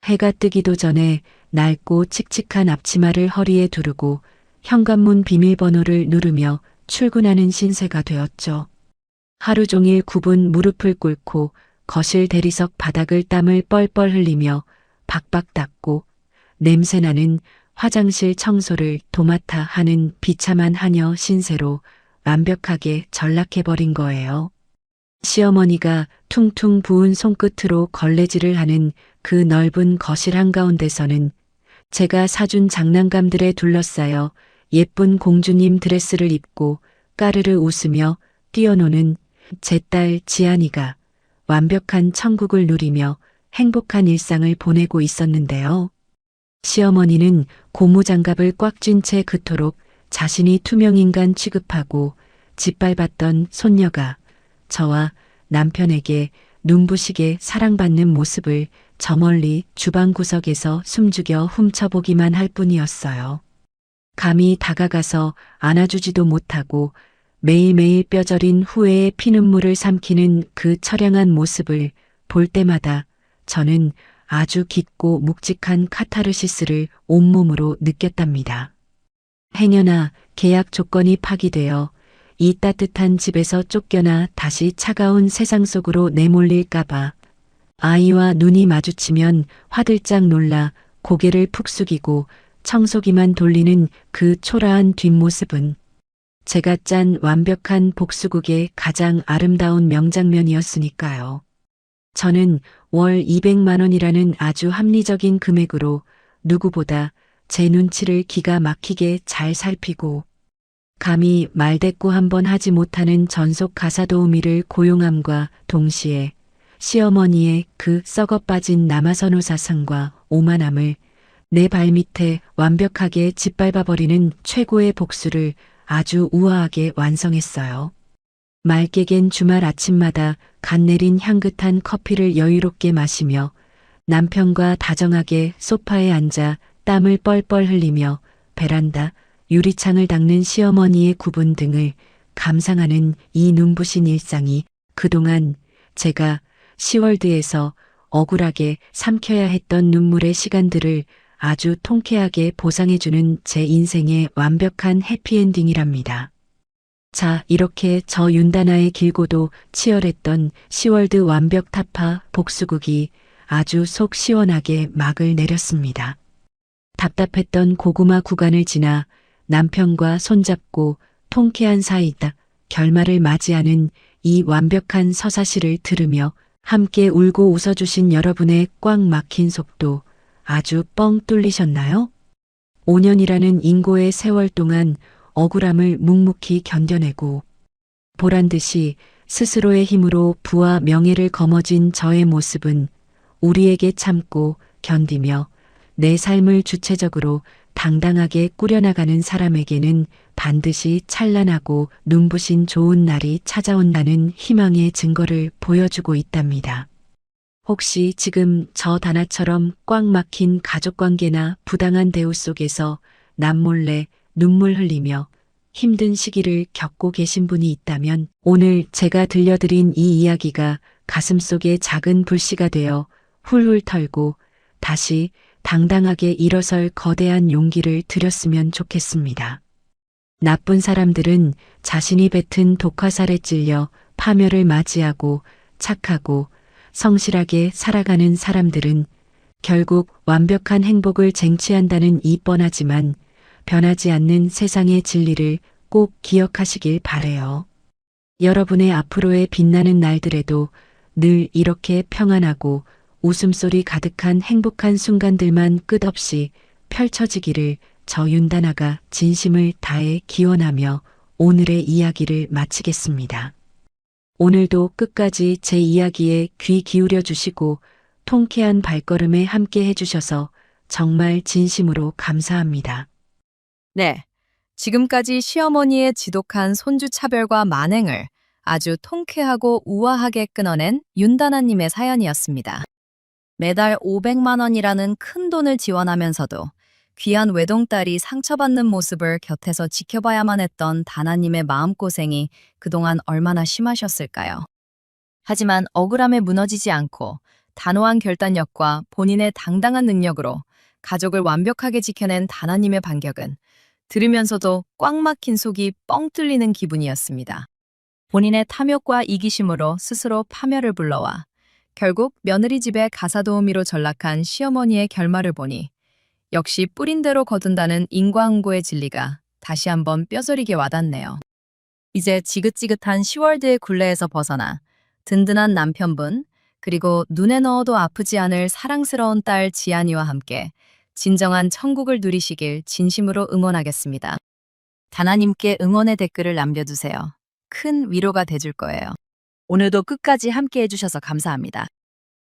해가 뜨기도 전에 낡고 칙칙한 앞치마를 허리에 두르고 현관문 비밀번호를 누르며 출근하는 신세가 되었죠. 하루 종일 굽은 무릎을 꿇고 거실 대리석 바닥을 땀을 뻘뻘 흘리며 박박 닦고 냄새나는 화장실 청소를 도맡아 하는 비참한 하녀 신세로 완벽하게 전락해버린 거예요. 시어머니가 퉁퉁 부은 손끝으로 걸레질을 하는 그 넓은 거실 한가운데서는 제가 사준 장난감들에 둘러싸여 예쁜 공주님 드레스를 입고 까르르 웃으며 뛰어노는 제 딸 지안이가 완벽한 천국을 누리며 행복한 일상을 보내고 있었는데요. 시어머니는 고무장갑을 꽉 쥔 채 그토록 자신이 투명인간 취급하고 짓밟았던 손녀가 저와 남편에게 눈부시게 사랑받는 모습을 저 멀리 주방 구석에서 숨죽여 훔쳐보기만 할 뿐이었어요. 감히 다가가서 안아주지도 못하고 매일매일 뼈저린 후회의 피눈물을 삼키는 그 처량한 모습을 볼 때마다 저는 아주 깊고 묵직한 카타르시스를 온몸으로 느꼈답니다. 행여나 계약 조건이 파기되어 이 따뜻한 집에서 쫓겨나 다시 차가운 세상 속으로 내몰릴까봐 아이와 눈이 마주치면 화들짝 놀라 고개를 푹 숙이고 청소기만 돌리는 그 초라한 뒷모습은 제가 짠 완벽한 복수극의 가장 아름다운 명장면이었으니까요. 저는 월 200만 원이라는 아주 합리적인 금액으로 누구보다 제 눈치를 기가 막히게 잘 살피고 감히 말대꾸 한번 하지 못하는 전속 가사도우미를 고용함과 동시에 시어머니의 그 썩어빠진 남아선호 사상과 오만함을 내 발밑에 완벽하게 짓밟아버리는 최고의 복수를 아주 우아하게 완성했어요. 맑게 갠 주말 아침마다 갓 내린 향긋한 커피를 여유롭게 마시며 남편과 다정하게 소파에 앉아 땀을 뻘뻘 흘리며 베란다 유리창을 닦는 시어머니의 구분 등을 감상하는 이 눈부신 일상이 그동안 제가 시월드에서 억울하게 삼켜야 했던 눈물의 시간들을 아주 통쾌하게 보상해주는 제 인생의 완벽한 해피엔딩이랍니다. 자, 이렇게 저 윤다나의 길고도 치열했던 시월드 완벽 타파 복수극이 아주 속 시원하게 막을 내렸습니다. 답답했던 고구마 구간을 지나 남편과 손잡고 통쾌한 사이다 결말을 맞이하는 이 완벽한 서사시를 들으며 함께 울고 웃어주신 여러분의 꽉 막힌 속도 아주 뻥 뚫리셨나요? 5년이라는 인고의 세월 동안 억울함을 묵묵히 견뎌내고 보란 듯이 스스로의 힘으로 부와 명예를 거머쥔 저의 모습은 우리에게 참고 견디며 내 삶을 주체적으로 당당하게 꾸려나가는 사람에게는 반드시 찬란하고 눈부신 좋은 날이 찾아온다는 희망의 증거를 보여주고 있답니다. 혹시 지금 저 다나처럼 꽉 막힌 가족관계나 부당한 대우 속에서 남몰래 눈물 흘리며 힘든 시기를 겪고 계신 분이 있다면 오늘 제가 들려드린 이 이야기가 가슴속에 작은 불씨가 되어 훌훌 털고 다시 당당하게 일어설 거대한 용기를 드렸으면 좋겠습니다. 나쁜 사람들은 자신이 뱉은 독화살에 찔려 파멸을 맞이하고 착하고 성실하게 살아가는 사람들은 결국 완벽한 행복을 쟁취한다는 이 뻔하지만 변하지 않는 세상의 진리를 꼭 기억하시길 바래요. 여러분의 앞으로의 빛나는 날들에도 늘 이렇게 평안하고 웃음소리 가득한 행복한 순간들만 끝없이 펼쳐지기를 저 윤다나가 진심을 다해 기원하며 오늘의 이야기를 마치겠습니다. 오늘도 끝까지 제 이야기에 귀 기울여 주시고 통쾌한 발걸음에 함께 해주셔서 정말 진심으로 감사합니다. 네. 지금까지 시어머니의 지독한 손주 차별과 만행을 아주 통쾌하고 우아하게 끊어낸 윤다나님의 사연이었습니다. 매달 500만 원이라는 큰 돈을 지원하면서도 귀한 외동딸이 상처받는 모습을 곁에서 지켜봐야만 했던 다나님의 마음고생이 그동안 얼마나 심하셨을까요? 하지만 억울함에 무너지지 않고 단호한 결단력과 본인의 당당한 능력으로 가족을 완벽하게 지켜낸 다나님의 반격은 들으면서도 꽉 막힌 속이 뻥 뚫리는 기분이었습니다. 본인의 탐욕과 이기심으로 스스로 파멸을 불러와 결국 며느리 집에 가사도우미로 전락한 시어머니의 결말을 보니 역시 뿌린 대로 거둔다는 인과응보의 진리가 다시 한번 뼈저리게 와닿네요. 이제 지긋지긋한 시월드의 굴레에서 벗어나 든든한 남편분, 그리고 눈에 넣어도 아프지 않을 사랑스러운 딸 지안이와 함께 진정한 천국을 누리시길 진심으로 응원하겠습니다. 다나님께 응원의 댓글을 남겨두세요. 큰 위로가 돼줄 거예요. 오늘도 끝까지 함께 해주셔서 감사합니다.